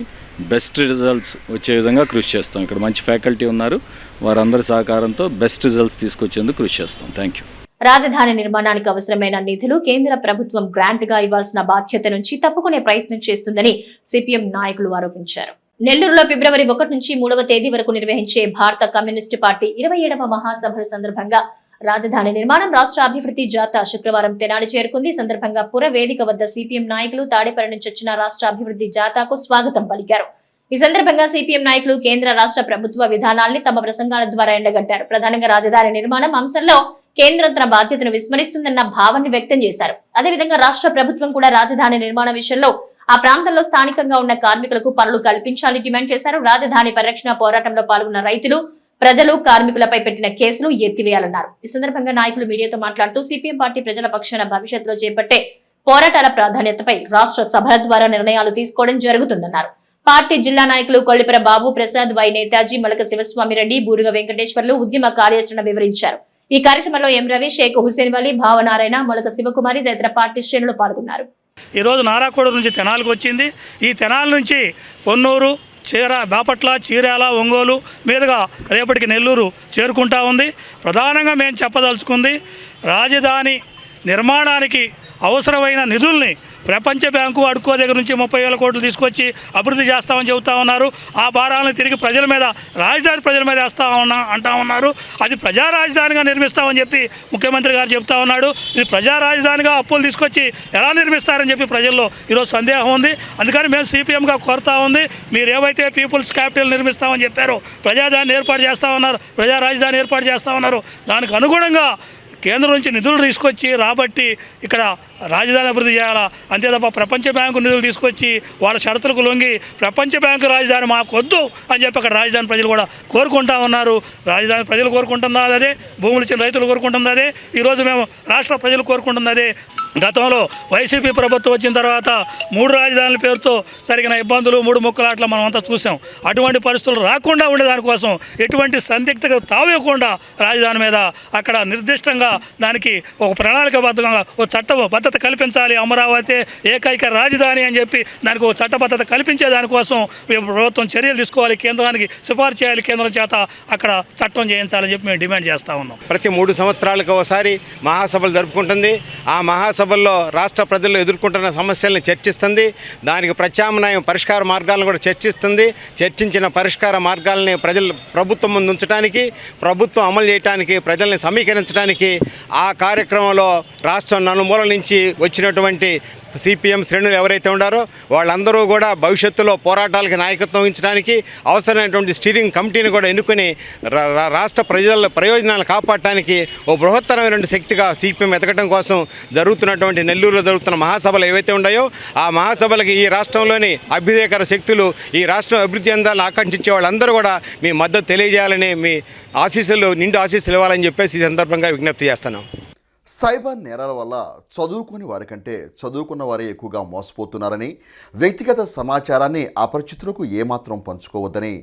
బెస్ట్ రిజల్ట్స్ వచ్చే విధంగా కృషి చేస్తాం. ఇక్కడ మంచి ఫ్యాకల్టీ ఉన్నారు, వారందరి సహకారంతో బెస్ట్ రిజల్ట్స్ తీసుకొచ్చేందుకు కృషి చేస్తాం. Thank you. రాజధాని నిర్మాణానికి అవసరమైన నిధులు కేంద్ర ప్రభుత్వం గ్రాంట్ గా ఇవ్వాల్సిన బాధ్యత నుంచి తప్పుకునే ప్రయత్నం చేస్తుందని సిపిఎం నాయకులు ఆరోపించారు. నెల్లూరులో ఫిబ్రవరి 1 నుంచి 3వ తేదీ వరకు నిర్వహించే భారత కమ్యూనిస్టు పార్టీ 27వ మహాసభల సందర్భంగా రాజధాని నిర్మాణం రాష్ట్ర అభివృద్ధి జాథా శుక్రవారం తెనాలి చేరుకుంది. సందర్భంగా పుర వేదిక వద్ద సిపిఎం నాయకులు తాడేపల్లి నుంచి వచ్చిన రాష్ట్ర అభివృద్ధి జాథాకు స్వాగతం పలికారు. ఈ సందర్భంగా సిపిఎం నాయకులు కేంద్ర రాష్ట్ర ప్రభుత్వ విధానాల్ని తమ ప్రసంగాల ద్వారా ఎండగట్టారు. ప్రధానంగా రాజధాని నిర్మాణం అంశంలో కేంద్రం తన బాధ్యతను విస్మరిస్తుందన్న భావాన్ని వ్యక్తం చేశారు. అదేవిధంగా రాష్ట్ర ప్రభుత్వం కూడా రాజధాని నిర్మాణ విషయంలో ఆ ప్రాంతంలో స్థానికంగా ఉన్న కార్మికులకు పనులు కల్పించాలని డిమాండ్ చేశారు. రాజధాని పరిరక్షణ పోరాటంలో పాల్గొన్న రైతులు, ప్రజలు, కార్మికులపై పెట్టిన కేసులు ఎత్తివేయాలన్నారు. ఈ సందర్భంగా నాయకులు మీడియాతో మాట్లాడుతూ సిపిఎం పార్టీ ప్రజల పక్షాన భవిష్యత్తులో చేపట్టే పోరాటాల ప్రాధాన్యతపై రాష్ట్ర సభల ద్వారా నిర్ణయాలు తీసుకోవడం జరుగుతుందన్నారు. పార్టీ జిల్లా నాయకులు కొల్లిపర బాబు ప్రసాద్, వై నేతాజీ, మలక శివస్వామిరెడ్డి, బూరుగ వెంకటేశ్వర్లు ఉద్యమ కార్యాచరణ వివరించారు. ఈ కార్యక్రమంలో ఎం రవి, షేక్ హుసేన్ వలి, భావనారాయణ, మొలక శివకుమారి తదితర పార్టీ శ్రేణులు పాల్గొన్నారు. ఈరోజు నారాకోడ నుంచి తెనాలకు వచ్చింది. ఈ తెనాల నుంచి పొన్నూరు, బాపట్ల, చీరాల, ఒంగోలు మీదుగా రేపటికి నెల్లూరు చేరుకుంటా ఉంది. ప్రధానంగా మేము చెప్పదలుచుకుంది రాజధాని నిర్మాణానికి అవసరమైన నిధుల్ని ప్రపంచ బ్యాంకు అడుక్కో దగ్గర నుంచి 30,000 కోట్లు తీసుకొచ్చి అభివృద్ధి చేస్తామని చెబుతా ఉన్నారు. ఆ భారాలను తిరిగి ప్రజల మీద, రాజధాని ప్రజల మీద అంటా ఉన్నారు. అది ప్రజా రాజధానిగా నిర్మిస్తామని చెప్పి ముఖ్యమంత్రి గారు చెప్తా ఉన్నాడు. ఇది ప్రజా రాజధానిగా అప్పులు తీసుకొచ్చి ఎలా నిర్మిస్తారని చెప్పి ప్రజల్లో ఈరోజు సందేహం ఉంది. అందుకని మేము సిపిఎంగా కోరుతా ఉంది, మీరు ఏవైతే పీపుల్స్ క్యాపిటల్ నిర్మిస్తామని చెప్పారో, ప్రజాదాన్ని ఏర్పాటు చేస్తా ఉన్నారు, ప్రజా రాజధాని ఏర్పాటు చేస్తా ఉన్నారు, దానికి అనుగుణంగా కేంద్రం నుంచి నిధులు తీసుకొచ్చి రాబట్టి ఇక్కడ రాజధాని అభివృద్ధి చేయాలా. అంతే తప్ప ప్రపంచ బ్యాంకు నిధులు తీసుకొచ్చి వాళ్ళ షరతులకు లొంగి ప్రపంచ బ్యాంకు రాజధాని మాకు వద్దు అని చెప్పి అక్కడ రాజధాని ప్రజలు కూడా కోరుకుంటా ఉన్నారు. రాజధాని ప్రజలు కోరుకుంటున్నది అదే, భూములు ఇచ్చిన రైతులు కోరుకుంటున్నది అదే, ఈరోజు మేము రాష్ట్ర ప్రజలు కోరుకుంటున్నది అదే. గతంలో వైసీపీ ప్రభుత్వం వచ్చిన తర్వాత 3 రాజధానుల పేరుతో జరిగిన ఇబ్బందులు, 3 ముక్కలాట్ల మనం అంతా చూసాం. అటువంటి పరిస్థితులు రాకుండా ఉండేదానికోసం ఎటువంటి సందిగ్ధత తావేయకుండా రాజధాని మీద అక్కడ నిర్దిష్టంగా దానికి ఒక ప్రణాళికాబద్ధంగా ఒక చట్టబద్ధత కల్పించాలి. అమరావతి ఏకైక రాజధాని అని చెప్పి దానికి ఒక చట్టబద్ధత కల్పించే దానికోసం ప్రభుత్వం చర్యలు తీసుకోవాలి, కేంద్రానికి సిఫార్సు చేయాలి, కేంద్రం చేత అక్కడ చట్టం చేయించాలని చెప్పి మేము డిమాండ్ చేస్తూ ఉన్నాం. ప్రతి 3 సంవత్సరాలకు ఒకసారి మహాసభలు జరుపుకుంటుంది. ఆ మహాసభల్లో రాష్ట్ర ప్రజలు ఎదుర్కొంటున్న సమస్యలను చర్చిస్తుంది. దానికి ప్రత్యామ్నాయం పరిష్కార మార్గాలను కూడా చర్చిస్తుంది. చర్చించిన పరిష్కార మార్గాలని ప్రభుత్వం ముందు ఉంచడానికి, ప్రభుత్వం అమలు చేయడానికి, ప్రజల్ని సమీకరించడానికి ఆ కార్యక్రమంలో రాష్ట్రం నలుమూలల నుంచి వచ్చినటువంటి సిపిఎం శ్రేణులు ఎవరైతే ఉన్నారో వాళ్ళందరూ కూడా భవిష్యత్తులో పోరాటాలకి నాయకత్వం వహించడానికి అవసరమైనటువంటి స్టీరింగ్ కమిటీని కూడా ఎన్నుకొని రాష్ట్ర ప్రజల ప్రయోజనాలు కాపాడటానికి ఓ బృహత్తరమైనటువంటి శక్తిగా సిపిఎం ఎదగడం కోసం జరుగుతున్నటువంటి నెల్లూరులో జరుగుతున్న మహాసభలు ఏవైతే ఉన్నాయో ఆ మహాసభలకి ఈ రాష్ట్రంలోని అభ్యుదయకర శక్తులు, ఈ రాష్ట్రం అభివృద్ధి అందాలను ఆకాంక్షించే వాళ్ళందరూ కూడా మీ మద్దతు తెలియజేయాలని, మీ ఆశీస్సులు నిండు ఆశీస్సులు ఇవ్వాలని చెప్పేసి ఈ సందర్భంగా విజ్ఞప్తి చేస్తున్నాం. సైబర్ నేరాల వల్ల చదువుకుని వారికంటే చదువుకున్న వారే ఎక్కువగా మోసపోతున్నారని, వ్యక్తిగత సమాచారాన్ని అపరిచితులకు ఏమాత్రం పంచుకోవద్దని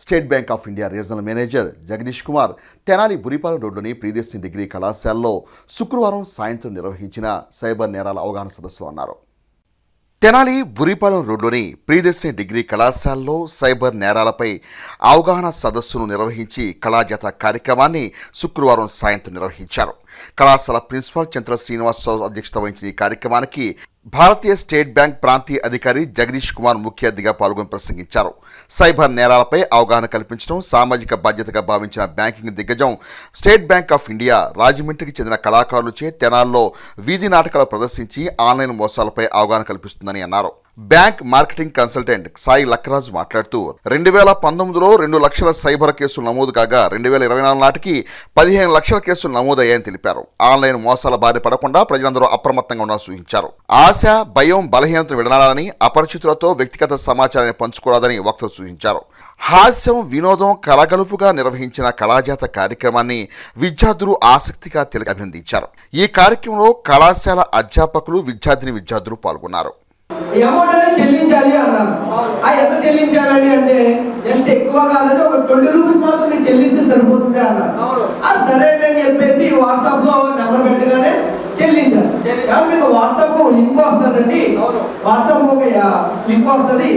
State Bank of India regional manager Jagadish Kumar Tenali Buripalem రోడ్లోని ప్రియదర్శిని డిగ్రీ కళాశాలలో శుక్రవారం సాయంత్రం నిర్వహించిన సైబర్ నేరాల అవగాహన సదస్సులో అన్నారు. తెనాలి బురిపాలెం రోడ్లోని ప్రియదర్శిని డిగ్రీ కళాశాలలో సైబర్ నేరాలపై అవగాహన సదస్సును నిర్వహించి కళాజాత కార్యక్రమాన్ని శుక్రవారం సాయంత్రం నిర్వహించారు. కళాశాల ప్రిన్సిపాల్ చంద్ర శ్రీనివాసరావు అధ్యక్షత వహించిన ఈ కార్యక్రమానికి భారతీయ స్టేట్ బ్యాంక్ ప్రాంతీయ అధికారి జగదీష్ కుమార్ ముఖ్య అతిథిగా పాల్గొని ప్రసంగించారు. సైబర్ నేరాలపై అవగాహన కల్పించడం సామాజిక బాధ్యతగా భావించిన బ్యాంకింగ్ దిగ్గజం స్టేట్ బ్యాంక్ ఆఫ్ ఇండియా రాజమండ్రికి చెందిన కళాకారులచే తెనాల్లో వీధి నాటకాలు ప్రదర్శించి ఆన్లైన్ మోసాలపై అవగాహన కల్పిస్తుందని అన్నారు. Bank marketing consultant Sai Lakkaraju మాట్లాడుతూ 2019లో 2 లక్షల సైబర్ కేసులు నమోదు కాగా 2024 నాటికి 15 లక్షల కేసులు నమోదయ్యాయని తెలిపారు. ఆన్లైన్ మోసాల బారి పడకుండా ప్రజలందరూ అప్రమత్తంగా ఉండాలని సూచించారు. ఆశ, భయం, బలహీనతను విడనాడాలని, అపరిచితులతో వ్యక్తిగత సమాచారాన్ని పంచుకోరాదని వక్తలు సూచించారు. హాస్యం, వినోదం కలగలుపుగా నిర్వహించిన కళాజాత కార్యక్రమాన్ని విద్యార్థులు ఆసక్తిగా అభినందించారు. ఈ కార్యక్రమంలో కళాశాల అధ్యాపకులు, విద్యార్థులు పాల్గొన్నారు. అమౌంట్ అనేది చెల్లించాలి అన్నారు. ఎంత చెల్లించాలని అంటే జస్ట్ ఎక్కువ కాదంటే ఒక 20 రూపీస్ మాత్రం మీరు చెల్లిస్తే సరిపోతుంది అన్నారు. సరే అని చెప్పేసి వాట్సాప్ లో నెంబర్ పెట్టగానే చెల్లించారు. మీకు వాట్సాప్ లింక్ వస్తుందండి, వాట్సాప్ ఒక లింక్ వస్తుంది,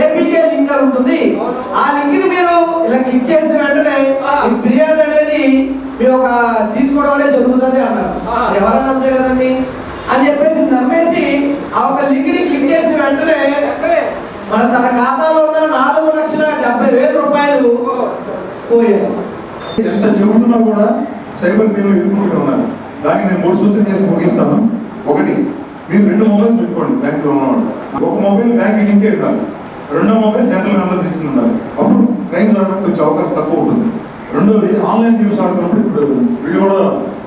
ఏపీకే లింక్ అని ఉంటుంది. ఆ లింక్ ని మీరు ఇలా క్లిక్ చేసిన వెంటనే ఫిర్యాదు అనేది మీరు ఒక తీసుకోవడం అనేది జరుగుతుంది అన్నారు. ఎవరన్నా అంతే కదండి అని చెప్పేసి నమ్మేసి ఆ ఒక లింక్ ని క్లిక్ చేసిన వెంటనే తన ఖాతాలో ఉన్న 4,70,000 రూపాయలు పోయాయి. ఎంత చెబుతున్నా కూడా సైబర్ క్రైమ్ ఎదుర్కొంటూ ఉన్నారు. దానికి నేను 3 సూచనలు చేసి ముగిస్తాను. ఒకటి, మీరు 2 మొబైల్స్ పెట్టుకోండి. బ్యాంకులో ఉన్నవాడు ఒక మొబైల్ బ్యాంక్ లింకే ఉండాలి, 2వ మొబైల్ జనరల్ నెంబర్ తీసుకుని ఉండాలి. అప్పుడు క్రైమ్ జరగడానికి కొంచెం అవకాశం తక్కువ ఉంటుంది. రెండోది, ఆన్లైన్ గేమ్స్ ఆడుతున్నప్పుడు ఇప్పుడు వీళ్ళు కూడా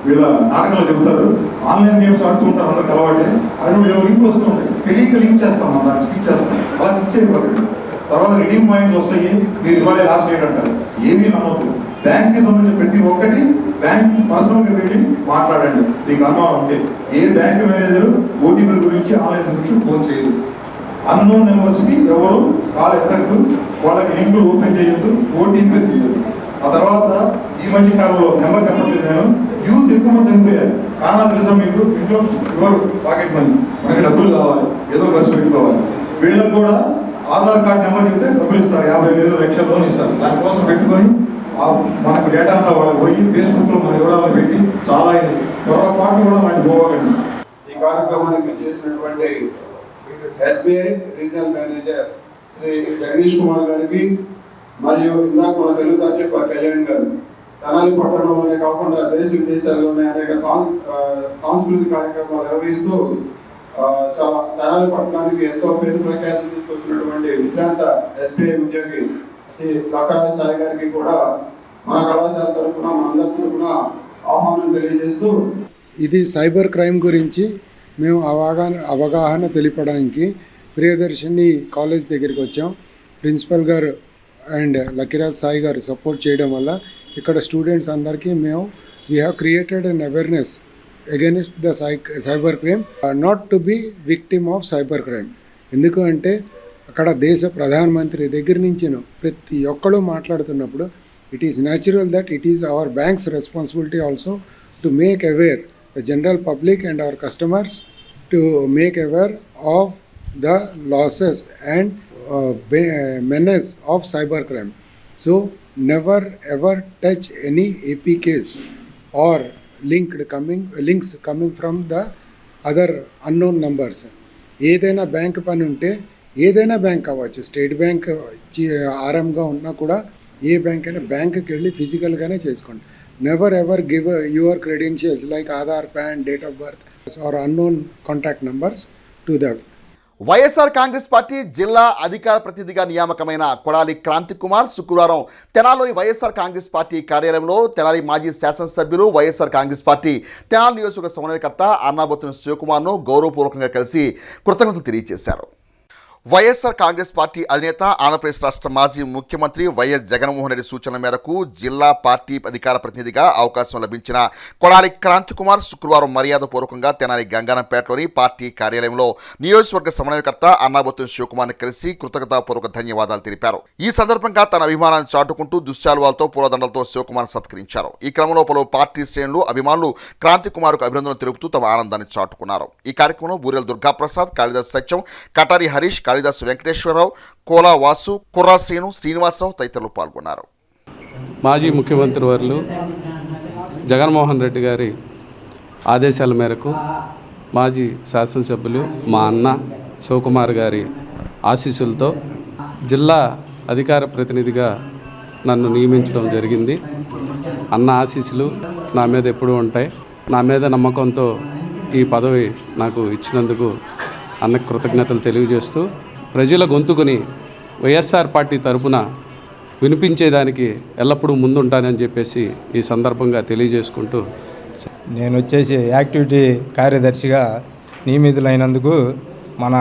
వీళ్ళ నాటకాలు చెబుతారు, ఆన్లైన్ గేమ్స్ ఆడుతూ ఉంటారు, అందరికి అలవాటే. అది లింక్ వస్తూ ఉంటాయి, తెలియక లింక్ చేస్తాం, మనం దాన్ని స్కిప్ చేస్తాం. అలా స్కిప్ చేయకూడదు. తర్వాత రిడీమ్ పాయింట్స్ వస్తాయి, మీరు ఇవాళ లాస్ట్ డేట్ అంటారు. ఏమీ నమ్మద్దు. బ్యాంక్కి సంబంధించిన ప్రతి ఒక్కటి బ్యాంక్ పర్సనల్గా వెళ్ళి మాట్లాడండి. మీకు అనుమానం ఉంటే ఏ బ్యాంక్ మేనేజర్ ఓటీపీ గురించి, ఆన్లైన్ గురించి ఫోన్ చేయదు. అన్నోన్ నెంబర్స్కి ఎవరు కాల్ ఎత్తద్దు, వాళ్ళకి లింకులు ఓపెన్ చేయొద్దు, ఓటీపీ తీయద్దు. ఆ తర్వాత ఈ మధ్య కాలంలో నెంబర్ చెప్పట్లేదు నేను, యూత్ ఎక్కువ చనిపోయారు. కారణం తెలుసా మీకు? ఇంట్లో ఎవరు పాకెట్ మనీ, మనకి డబ్బులు కావాలి, ఏదో ఖర్చు పెట్టుకోవాలి. వీళ్ళకి కూడా ఆధార్ కార్డ్ నెంబర్ చెప్తే డబ్బులు ఇస్తారు, 50,000 లక్షల లోన్ ఇస్తారు. దానికోసం పెట్టుకొని మనకు డేటా అంతా వాళ్ళకి పోయి ఫేస్బుక్లో మన వివరాలు పెట్టి చాలా పొరపాటు కూడా మనకి పోవాలండి. ఈ కార్యక్రమానికి చేసినటువంటి SBI regional manager Shri Jagadish Kumar గారికి మరియు ఇందాక మన తెలుగు సాహిత్య కళ్యాణ్ గారు తెనాలి పట్టణంలోనే కాకుండా దేశ విదేశాల్లోనే అనేక సాంస్కృతిక కార్యక్రమాలు నిర్వహిస్తూ చాలా తెనాలి పట్టణానికి ఎంతో పేరు ప్రఖ్యాతి తీసుకొచ్చినటువంటి విశ్రాంత ఎస్బీఐ ఉద్యోగి శ్రీ లక్కరాజ్ సాయి గారికి కూడా మన కళాశాల తరఫున, మనందరి తరఫున ఆహ్వానం తెలియజేస్తూ, ఇది సైబర్ క్రైమ్ గురించి మేము అవగాహన తెలిపడానికి ప్రియదర్శిని కాలేజ్ దగ్గరికి వచ్చాం. ప్రిన్సిపల్ గారు అండ్ లక్కరాజ్ సాయి గారు సపోర్ట్ చేయడం వల్ల ఇక్కడ స్టూడెంట్స్ అందరికీ మేము we have created an awareness against the cyber crime, not to be victim of cyber crime. ఎందుకు అంటే అక్కడ దేశ ప్రధానమంత్రి దగ్గర నుంచి ప్రతి ఒక్కరు మాట్లాడుతున్నప్పుడు it is natural that it is our banks responsibility also to make aware the general public and our customers, to make aware of the losses and menace of cybercrime. So never ever touch any APKs or links coming from the other unknown numbers. ఏదైనా bank పని ఉంటే, ఏదైనా bank అవ్వచ్చు, state bank ఆర్ఎంగా ఉన్నా కూడా ఏ bank అయినా బ్యాంక్కి వెళ్ళి ఫిజికల్గానే చేసుకోండి. Never ever give your credentials like Aadhaar, pan, date of birth are unknown contact numbers to that. YSR Congress party జిల్లా అధికార ప్రతినిధిగా నియామకమైన కొడాలి క్రాంతి కుమార్ శుక్రవారం తెనాలిలోని వైఎస్ఆర్ కాంగ్రెస్ పార్టీ కార్యాలయంలో తెనాలి మాజీ శాసనసభ్యులు, వైఎస్ఆర్ కాంగ్రెస్ పార్టీ తెనాలి నియోజకవర్గ సమన్వయకర్త అన్నాబొత్తున శివకుమార్ను గౌరవపూర్వకంగా కలిసి కృతజ్ఞతలు తెలియజేశారు. వైఎస్ఆర్ కాంగ్రెస్ పార్టీ అధినేత ఆంధ్రప్రదేశ్ రాష్ట్ర మాజీ ముఖ్యమంత్రి వైఎస్ జగన్మోహన్ రెడ్డి సూచనల మేరకు జిల్లా పార్టీ అధికార ప్రతినిధిగా అవకాశం లభించిన కొడాలి క్రాంతి కుమార్ శుక్రవారం మర్యాదపూర్వకంగా తెనాలి గంగానంపేటలోని పార్టీ కార్యాలయంలో నియోజకవర్గ సమన్వయకర్త అన్నాబత్తుని శివకుమార్ని కలిసి కృతజ్ఞతాపూర్వక ధన్యవాదాలు తెలిపారు. ఈ సందర్భంగా తన అభిమానాన్ని చాటుకుంటూ దుశ్శాలువాలతో పూలదండలతో శివకుమార్ సత్కరించారు. ఈ క్రమంలో పలు పార్టీ శ్రేణులు అభిమానులు క్రాంతి కుమార్కు అభినందనలు తెలుపుతూ తమ ఆనందాన్ని చాటుకున్నారు. ఈ కార్యక్రమంలో బూరెల దుర్గాప్రసాద్, కాళిదాస్ సత్యం, కటారి హరీష్, కాళిదాస్ వెంకటేశ్వరరావు, కోలా వాసు, కుర్రా శ్రీను, శ్రీనివాసరావు తదితరులు పాల్గొన్నారు. మాజీ ముఖ్యమంత్రి వర్యులు జగన్మోహన్ రెడ్డి గారి ఆదేశాల మేరకు మాజీ శాసనసభ్యులు మా అన్న శివకుమార్ గారి ఆశీస్సులతో జిల్లా అధికార ప్రతినిధిగా నన్ను నియమించడం జరిగింది. అన్న ఆశీస్సులు నా మీద ఎప్పుడూ ఉంటాయి. నా మీద నమ్మకంతో ఈ పదవి నాకు ఇచ్చినందుకు అన్నకు కృతజ్ఞతలు తెలియజేస్తూ ప్రజల గొంతుకుని వైఎస్ఆర్ పార్టీ తరపున వినిపించేదానికి ఎల్లప్పుడూ ముందుంటానని చెప్పేసి ఈ సందర్భంగా తెలియజేసుకుంటూ, నేను వచ్చేసి యాక్టివిటీ కార్యదర్శిగా నియమితులైనందుకు మన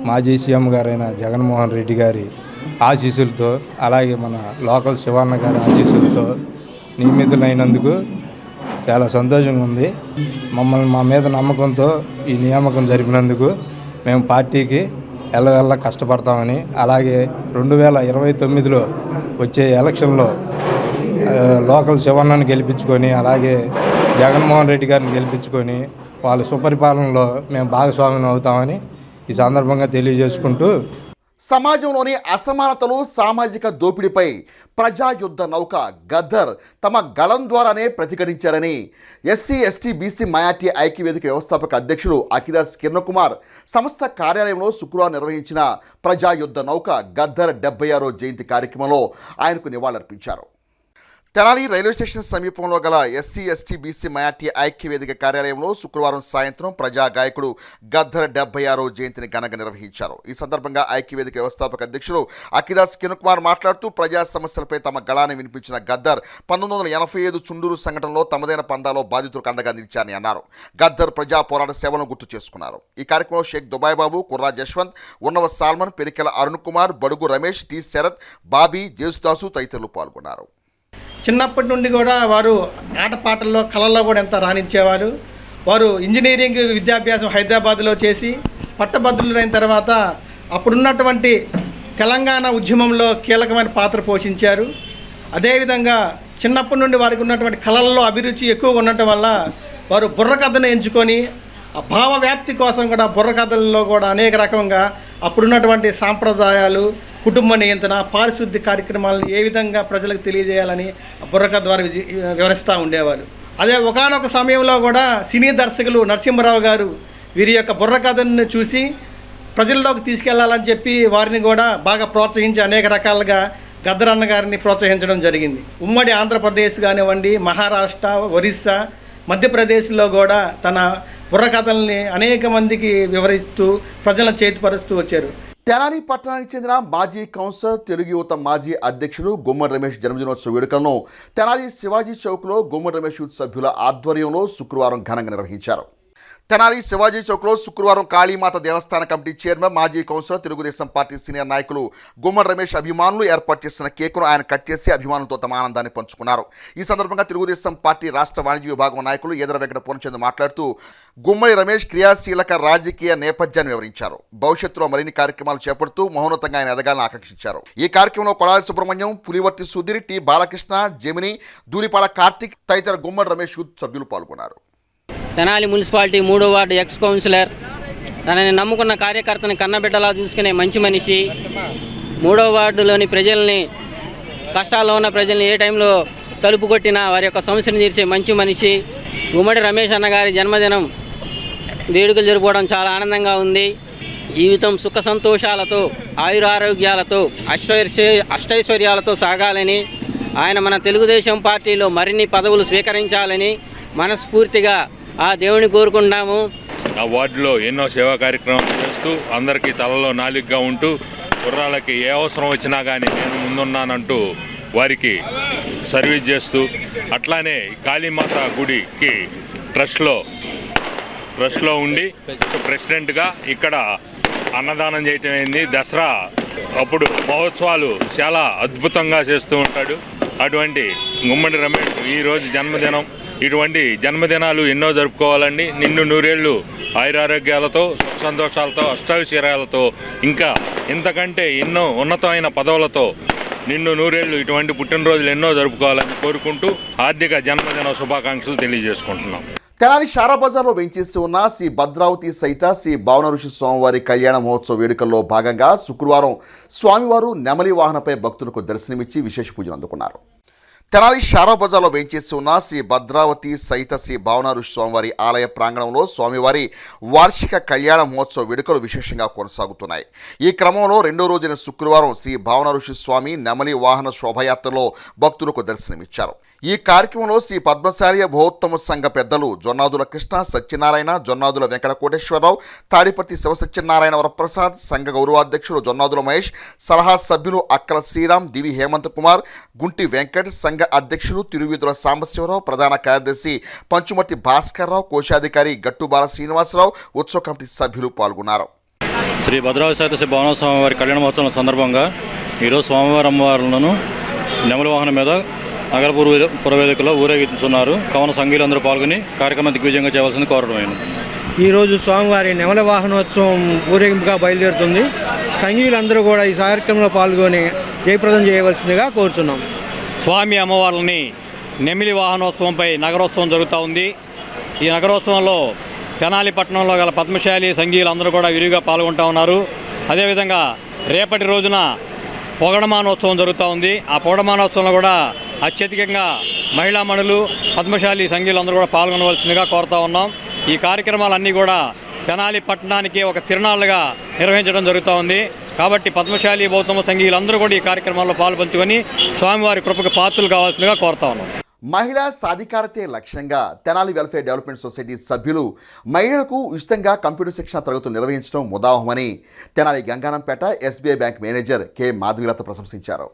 మాజీ సీఎం గారైన జగన్మోహన్ రెడ్డి గారి ఆశీస్సులతో, అలాగే మన లోకల్ శివన్న గారి ఆశీస్సులతో నియమితులైనందుకు చాలా సంతోషంగా ఉంది. మా మీద నమ్మకంతో ఈ నియామకం జరిపినందుకు మేము పార్టీకి ఎల్లవెల్ల కష్టపడతామని, అలాగే 2029లో వచ్చే ఎలక్షన్లో లోకల్ శివన్నను గెలిపించుకొని, అలాగే జగన్మోహన్ రెడ్డి గారిని గెలిపించుకొని వాళ్ళ సుపరిపాలనలో మేము భాగస్వామ్యం అవుతామని ఈ సందర్భంగా తెలియజేసుకుంటూ, సమాజంలోని అసమానతలు, సామాజిక దోపిడీపై ప్రజాయుద్ధ నౌక గద్దర్ తమ గళం ద్వారానే ప్రతిఘటించారని ఎస్సీ ఎస్టీ బీసీ మైనార్టీ ఐక్యవేదిక వ్యవస్థాపక అధ్యక్షులు అఖిదాస్ కిరణ్ కుమార్ సంస్థ కార్యాలయంలో శుక్రవారం నిర్వహించిన ప్రజాయుద్ధ నౌక గద్దర్ 76వ జయంతి కార్యక్రమంలో ఆయనకు నివాళులర్పించారు. తెనాలి రైల్వే స్టేషన్ సమీపంలో గల ఎస్సీ ఎస్టీ బీసీ మైనార్టీ ఐక్యవేదిక కార్యాలయంలో శుక్రవారం సాయంత్రం ప్రజా గాయకుడు గద్దర్ 76వ జయంతిని ఘనంగా నిర్వహించారు. ఈ సందర్భంగా ఐక్యవేదిక వ్యవస్థాపక అధ్యక్షులు అఖిదాస్ కిరణ్ కుమార్ మాట్లాడుతూ ప్రజా సమస్యలపై తమ గళాన్ని వినిపించిన గద్దర్ 1985 చుండూరు సంఘటనలో తమదైన పందాలో బాధితులకు అండగా నిలిచారని అన్నారు. గద్దర్ ప్రజా పోరాట సేవలను గుర్తు చేసుకున్నారు. ఈ కార్యక్రమంలో షేక్ దుబాయ్ బాబు, కుర్రా జశ్వంత్, ఉన్నవ సాల్మన్, పెరికెల అరుణ్ కుమార్, బడుగు రమేష్, టి శరత్, బాబీ, జేసుదాసు తదితరులు పాల్గొన్నారు. చిన్నప్పటి నుండి కూడా వారు ఆటపాటల్లో, కళల్లో కూడా ఎంత రాణించేవారు. వారు ఇంజనీరింగ్ విద్యాభ్యాసం హైదరాబాద్లో చేసి పట్టభద్రులైన తర్వాత అప్పుడున్నటువంటి తెలంగాణ ఉద్యమంలో కీలకమైన పాత్ర పోషించారు. అదేవిధంగా చిన్నప్పటి నుండి వారికి ఉన్నటువంటి కళల్లో అభిరుచి ఎక్కువగా ఉండటం వల్ల వారు బుర్రకథను ఎంచుకొని ఆ భావ వ్యాప్తి కోసం కూడా బుర్రకథల్లో కూడా అనేక రకంగా అప్పుడున్నటువంటి సాంప్రదాయాలు, కుటుంబ నియంత్రణ, పారిశుద్ధ్య కార్యక్రమాలను ఏ విధంగా ప్రజలకు తెలియజేయాలని బుర్రకథ ద్వారా వివరిస్తూ ఉండేవారు. అదే ఒకానొక సమయంలో కూడా సినీ దర్శకులు నరసింహరావు గారు వీరి యొక్క బుర్రకథను చూసి ప్రజల్లోకి తీసుకెళ్లాలని చెప్పి వారిని కూడా బాగా ప్రోత్సహించి అనేక రకాలుగా గద్దరన్న గారిని ప్రోత్సహించడం జరిగింది. ఉమ్మడి ఆంధ్రప్రదేశ్ కానివ్వండి, మహారాష్ట్ర, ఒరిస్సా, మధ్యప్రదేశ్లో కూడా తన బుర్రకథల్ని అనేక మందికి వివరిస్తూ ప్రజలను చేతిపరుస్తూ వచ్చారు. తెనాలి పట్టణానికి చెందిన మాజీ కౌన్సిలర్, తెలుగు యువత మాజీ అధ్యక్షుడు గుమ్మడి రమేష్ జన్మదినోత్సవ వేడుకలను తెనాలి శివాజీ చౌక్లో గుమ్మడి రమేష్ యూత్ సభ్యుల ఆధ్వర్యంలో శుక్రవారం ఘనంగా నిర్వహించారు. తెనాలి శివాజీ చౌక్లో శుక్రవారం కాళీమాత దేవస్థాన కమిటీ చైర్మన్, మాజీ కౌన్సిలర్, తెలుగుదేశం పార్టీ సీనియర్ నాయకులు గుమ్మడి రమేష్ అభిమానులు ఏర్పాటు చేసిన కేకును ఆయన కట్ చేసి అభిమానులతో తమ ఆనందాన్ని పంచుకున్నారు. ఈ సందర్భంగా తెలుగుదేశం పార్టీ రాష్ట్ర వాణిజ్య విభాగం నాయకులు ఈదర వెంకట పూర్ణచంద్ర మాట్లాడుతూ గుమ్మడి రమేష్ క్రియాశీలక రాజకీయ నేపథ్యాన్ని వివరించారు. భవిష్యత్తులో మరిన్ని కార్యక్రమాలు చేపడుతూ మహోన్నతంగా ఆయన ఎదగాలని ఆకాంక్షించారు. ఈ కార్యక్రమంలో కొడాలి సుబ్రహ్మణ్యం, పులివర్తి సుధీర్, టి బాలకృష్ణ, జమిని, దూరిపాల కార్తిక్ తదితర గుమ్మడి రమేష్ యూత్ సభ్యులు పాల్గొన్నారు. తెనాలి మున్సిపాలిటీ 3వ వార్డు ఎక్స్ కౌన్సిలర్, తనని నమ్ముకున్న కార్యకర్తని కన్నబిడ్డలా చూసుకునే మంచి మనిషి, 3వ వార్డులోని ప్రజల్ని, కష్టాల్లో ఉన్న ప్రజల్ని ఏ టైంలో తలుపు కొట్టినా వారి యొక్క సమస్యను తీర్చే మంచి మనిషి గుమ్మడి రమేష్ అన్నగారి జన్మదినం వేడుకలు జరుపుకోవడం చాలా ఆనందంగా ఉంది. జీవితం సుఖ సంతోషాలతో, ఆయురారోగ్యాలతో, అష్టైశ్వర్యాలతో సాగాలని, ఆయన మన తెలుగుదేశం పార్టీలో మరిన్ని పదవులు స్వీకరించాలని మనస్ఫూర్తిగా ఆ దేవుని కోరుకుంటాము. ఆ వార్డులో ఎన్నో సేవా కార్యక్రమాలు చేస్తూ అందరికీ తలలో నాలుగుగా ఉంటూ కుర్రాళ్ళకి ఏ అవసరం వచ్చినా కానీ నేను ముందున్నానంటూ వారికి సర్వీస్ చేస్తూ, అట్లానే కాళీమాత గుడికి ట్రస్ట్లో ఉండి ప్రెసిడెంట్గా ఇక్కడ అన్నదానం చేయటం అయింది. దసరా అప్పుడు మహోత్సవాలు చాలా అద్భుతంగా చేస్తూ ఉంటాడు. అటువంటి గుమ్మడి రమేష్ ఈరోజు జన్మదినం. ఇటువంటి జన్మదినాలు ఎన్నో జరుపుకోవాలండి. నిన్ను నూరేళ్ళు ఆయురారోగ్యాలతో, సుఖ సంతోషాలతో, అష్టైశ్వర్యాలతో, ఇంకా ఇంతకంటే ఎన్నో ఉన్నతమైన పదవులతో నిన్ను నూరేళ్ళు ఇటువంటి పుట్టినరోజులు ఎన్నో జరుపుకోవాలని కోరుకుంటూ హార్దిక జన్మదిన శుభాకాంక్షలు తెలియజేసుకుంటున్నాం. తెనాలి షారాబజార్లో వెంచేసి ఉన్న శ్రీ భద్రావతి సహిత శ్రీ భావన ఋషి స్వామివారి కళ్యాణ మహోత్సవ వేడుకల్లో భాగంగా శుక్రవారం స్వామివారు నెమలి వాహనపై భక్తులకు దర్శనమిచ్చి విశేష పూజలు అందుకున్నారు. తెనాలి షారాబజార్లో వేంచేసి ఉన్న శ్రీ భద్రావతి సహిత శ్రీ భావన ఋషి స్వామివారి ఆలయ ప్రాంగణంలో స్వామివారి వార్షిక కళ్యాణ మహోత్సవ వేడుకలు విశేషంగా కొనసాగుతున్నాయి. ఈ క్రమంలో రెండో రోజైన శుక్రవారం శ్రీ భావన ఋషి స్వామి నెమలి వాహన శోభయాత్రలో భక్తులకు దర్శనమిచ్చారు. ఈ కార్యక్రమంలో శ్రీ పద్మశార్య బహోత్తమ సంఘ పెద్దలు జొన్నాదుల కృష్ణ సత్యనారాయణ, జొన్నాదుల వెంకట కోటేశ్వరరావు, తాడిపత్రి శివసత్యనారాయణ వరప్రసాద్, సంఘ గౌరవాధ్యక్షుడు జొన్నాదుల మహేష్, సలహా సభ్యులు అక్కల శ్రీరామ్, దివి హేమంత్ కుమార్, గుంటి వెంకట్, సంఘ అధ్యక్షులు తిరువిధుల సాంబశివరావు, ప్రధాన కార్యదర్శి పంచుమర్తి భాస్కర్రావు, కోశాధికారి గట్టు బాల శ్రీనివాసరావు, ఉత్సవ కమిటీ సభ్యులు పాల్గొన్నారు. శ్రీ భద్రావతి సహిత శ్రీ భావన స్వామివారి కళ్యాణ మహోత్సవం సందర్భంగా ఈరోజు స్వామివారి అమ్మవారులను నెమలి వాహనం మీద నగర పురవేదికలో ఊరేగిస్తున్నారు. కావున సంఘీయులందరూ పాల్గొని కార్యక్రమం దిగ్విజయంగా చేయవలసింది కోరడమైనది. ఈరోజు స్వామివారి నెమలి వాహనోత్సవం ఊరేగింపుగా బయలుదేరుతుంది. సంఘీయులందరూ కూడా ఈ కార్యక్రమంలో పాల్గొని జయప్రదం చేయవలసిందిగా కోరుచున్నాం. స్వామి అమ్మవార్లని నెమిలి వాహనోత్సవంపై నగరోత్సవం జరుగుతూ ఉంది. ఈ నగరోత్సవంలో తెనాలి పట్టణంలో గల పద్మశాలి సంఘీయులందరూ కూడా విరివిగా పాల్గొంటూ ఉన్నారు. అదేవిధంగా రేపటి రోజున పొగడమానోత్సవం జరుగుతూ ఉంది. ఆ పొగడమానోత్సవంలో కూడా అత్యధికంగా మహిళా మణులు, పద్మశాలి సంఘీయులందరూ కూడా పాల్గొనవలసిందిగా కోరుతూ ఉన్నాం. ఈ కార్యక్రమాలన్నీ కూడా తెనాలి పట్టణానికి ఒక తిరునాళ్ళుగా నిర్వహించడం జరుగుతూ ఉంది. కాబట్టి పద్మశాలి బౌద్ధమ సంఘీయులందరూ కూడా ఈ కార్యక్రమాల్లో పాల్పంచుకొని స్వామివారి కృపకు పాత్రలు కావాల్సిందిగా కోరుతా ఉన్నాం. మహిళా సాధికారతే లక్ష్యంగా తెనాలి వెల్ఫేర్ డెవలప్మెంట్ సొసైటీ సభ్యులు మహిళలకు ఉచితంగా కంప్యూటర్ శిక్షణ తరగతులు నిర్వహించడం ముదావహమని Tenali Ganganampeta SBI bank manager K Madhavilatha ప్రశంసించారు.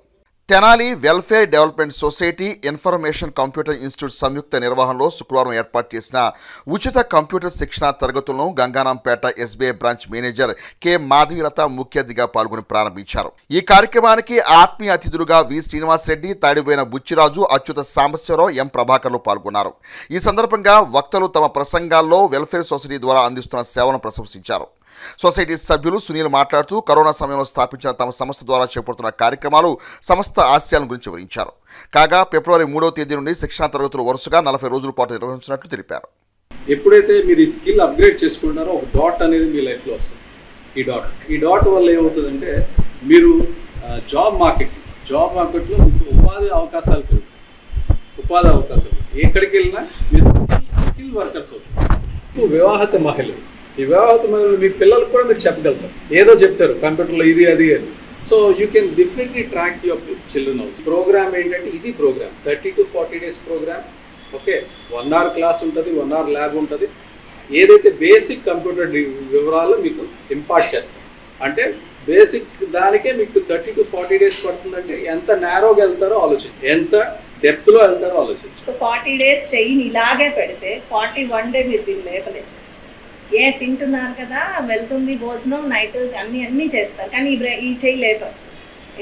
Tenali welfare development society information computer institute సంయుక్త నిర్వహణలో శుక్రవారం ఏర్పాటు చేసిన ఉచిత కంప్యూటర్ శిక్షణ తరగతులను Ganganampeta SBI branch manager K Madhavilatha ముఖ్య అతిథిగా పాల్గొని ప్రారంభించారు. ఈ కార్యక్రమానికి ఆత్మీయ అతిథులుగా వి శ్రీనివాసరెడ్డి, తాడిపోయిన బుచ్చిరాజు, అచ్యుత సాంబశివరావు, ఎం ప్రభాకర్లు పాల్గొన్నారు. ఈ సందర్భంగా వక్తలు తమ ప్రసంగాల్లో వెల్ఫేర్ సొసైటీ ద్వారా అందిస్తున్న సేవలను ప్రశంసించారు. సొసైటీ సభ్యులు సునీల్ మాట్లాడుతూ కరోనా సమయంలో స్థాపించిన తమ సంస్థ ద్వారా చేపడుతున్న కార్యక్రమాలు, సంస్థ ఆశయాల గురించి వివరించారు. కాగా ఫిబ్రవరి 3వ తేదీ నుండి శిక్షణా తరగతులు వరుసగా 40 రోజుల పాటు నిర్వహించినట్లు తెలిపారు. ఎప్పుడైతే మీరు ఈ స్కిల్ అప్గ్రేడ్ చేసుకుంటారో ఒక డాట్ అనేది మీ లైఫ్లో వస్తుంది. ఈ డాట్ వల్ల ఏమవుతుందంటే మీరు జాబ్ మార్కెట్లో మీకు ఉపాధి అవకాశాలు పెరుగుతాయి. ఎక్కడికి వెళ్ళినా మీరు స్కిల్ వర్కర్స్ అవుతారు. వివాహిత మహిళలు, ఈ వివాహిత మహిళలు మీ పిల్లలకు కూడా మీరు చెప్పగలుగుతారు. ఏదో చెప్తారు కంప్యూటర్లో ఇది అది అని. So you can definitely track your children also. Programme ఏంటంటే ఇది programme 30 to 40 days programme. Okay, 1 hour class ఉంటుంది, 1 hour ల్యాబ్ ఉంటుంది. ఏదైతే బేసిక్ కంప్యూటర్ వివరాలు మీకు ఇంపార్ట్ చేస్తాం అంటే బేసిక్ దానికే మీకు 30 to 40 days పడుతుందంటే ఎంత నేరోగా వెళ్తారో ఆలోచించి, ఎంత డెప్త్లో వెళ్తారో ఆలోచించి. 40 days చెయ్యిని ఇలాగే పెడితే 41 day మీరు దీన్ని లేపలేదు. తింటున్నారు కదా, వెళ్తుంది భోజనం, నైట్ అన్నీ చేస్తారు, కానీ ఈ చెయ్యి లేపారు.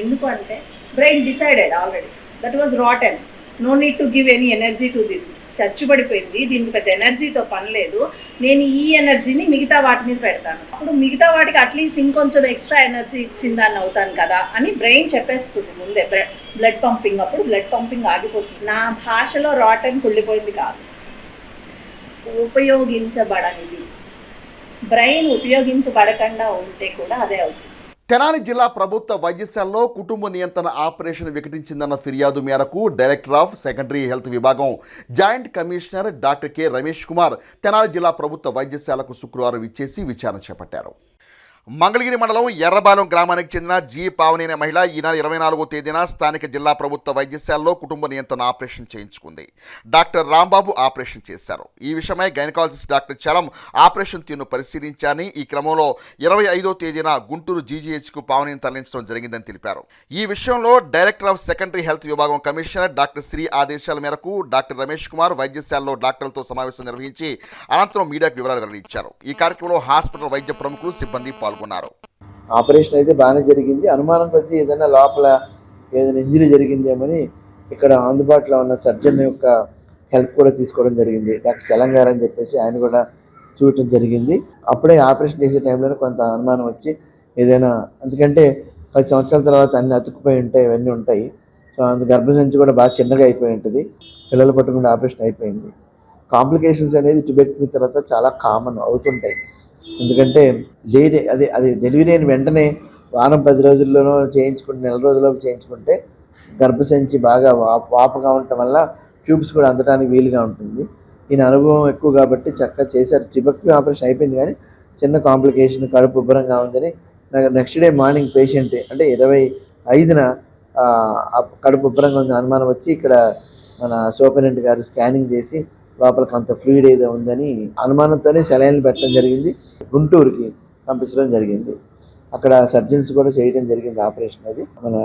ఎందుకు అంటే brain decided already that was rotten, no need to give any energy to this. చచ్చుబడిపోయింది, దీనికి పెద్ద ఎనర్జీతో పని లేదు, నేను ఈ ఎనర్జీని మిగతా వాటి మీద పెడతాను, అప్పుడు మిగతా వాటికి అట్లీస్ట్ ఇంకొంచెం ఎక్స్ట్రా ఎనర్జీ ఇచ్చిందాన్ని అవుతాను కదా అని బ్రెయిన్ చెప్పేస్తుంది ముందే. బ్లడ్ పంపింగ్ అప్పుడు బ్లడ్ పంపింగ్ ఆగిపోతుంది. నా భాషలో రాటెన్ కుళ్ళిపోయింది కాదు, ఉపయోగించబడనిది. బ్రెయిన్ ఉపయోగించబడకుండా ఉంటే కూడా అదే అవుతుంది. తెనాలి జిల్లా ప్రభుత్వ వైద్యశాలలో కుటుంబ నియంత్రణ ఆపరేషన్ వికటించిందన్న ఫిర్యాదు మేరకు డైరెక్టర్ ఆఫ్ సెకండరీ హెల్త్ విభాగం joint commissioner doctor K Ramesh Kumar Tenali జిల్లా ప్రభుత్వ వైద్యశాలకు శుక్రవారం ఇచ్చేసి విచారణ చేపట్టారు. మంగళగిరి మండలం ఎర్రబాలెం గ్రామానికి చెందిన జి పావని అనే మహిళ ఈ నెల 24వ తేదీన స్థానిక జిల్లా ప్రభుత్వ వైద్యశాలలో కుటుంబ నియంత్రణ ఆపరేషన్ చేయించుకుంది. డాక్టర్ రాంబాబు ఆపరేషన్ చేశారు. ఈ విషయమై గైనకాలజిస్ట్ డాక్టర్ చలం ఆపరేషన్ తీరును పరిశీలించారని, ఈ క్రమంలో 25వ తేదీన గుంటూరు జీజీహెచ్కు పావనిని తరలించడం జరిగిందని తెలిపారు. ఈ విషయంలో డైరెక్టర్ ఆఫ్ సెకండరీ హెల్త్ విభాగం కమిషనర్ డాక్టర్ శ్రీ ఆదేశాల మేరకు డాక్టర్ రమేష్ కుమార్ వైద్యశాలలో డాక్టర్లతో సమావేశం నిర్వహించి అనంతరం మీడియాకు వివరాలు వెల్లడించారు. ఈ కార్యక్రమంలో హాస్పిటల్ వైద్య ప్రముఖులు, సిబ్బంది పాల్గొన్నారు. పాల్గొన్నారు. ఆపరేషన్ అయితే బాగానే జరిగింది. అనుమానం కొద్దీ ఏదైనా లోపల ఏదైనా ఇంజరీ జరిగిందేమని ఇక్కడ అందుబాటులో ఉన్న సర్జన్ యొక్క హెల్ప్ కూడా తీసుకోవడం జరిగింది. డాక్టర్ చలంగారు అని చెప్పేసి ఆయన కూడా చూడటం జరిగింది. అప్పుడే ఆపరేషన్ చేసే టైంలో కొంత అనుమానం వచ్చి ఏదైనా, ఎందుకంటే 10 సంవత్సరాల తర్వాత అన్ని అతుక్కుపోయి ఉంటాయి, ఇవన్నీ ఉంటాయి. సో అందు గర్భసంచి కూడా బాగా చిన్నగా అయిపోయి ఉంటుంది. పిల్లలు పట్టకుండా ఆపరేషన్ అయిపోయింది. కాంప్లికేషన్స్ అనేది టిబెట్ తర్వాత చాలా కామన్ అవుతుంటాయి. ఎందుకంటే అది డెలివరీ అయిన వెంటనే వారం 10 రోజుల్లోనో చేయించుకుంటే, నెల రోజుల్లో చేయించుకుంటే గర్భసంచి బాగా వాపుగా ఉండటం వల్ల ట్యూబ్స్ కూడా అందడానికి వీలుగా ఉంటుంది. ఈయన అనుభవం ఎక్కువ కాబట్టి చక్కగా చేశారు. టిబెక్టమీ ఆపరేషన్ అయిపోయింది, కానీ చిన్న కాంప్లికేషన్, కడుపు ఉబ్బరంగా ఉందని నెక్స్ట్ డే మార్నింగ్ పేషెంట్ అంటే 25న కడుపు ఉబ్బరంగా ఉందని అనుమానం వచ్చి ఇక్కడ మన సూపరింటెండెంట్ గారు స్కానింగ్ చేసి లోపల కొంత ఫ్లూయిడ్ ఏదో ఉందని అనుమానంతోనే సెలైన్లు పెట్టడం జరిగింది. గుంటూరుకి పంపించడం జరిగింది. అక్కడ సర్జన్స్ కూడా చేయడం జరిగింది ఆపరేషన్. అది మన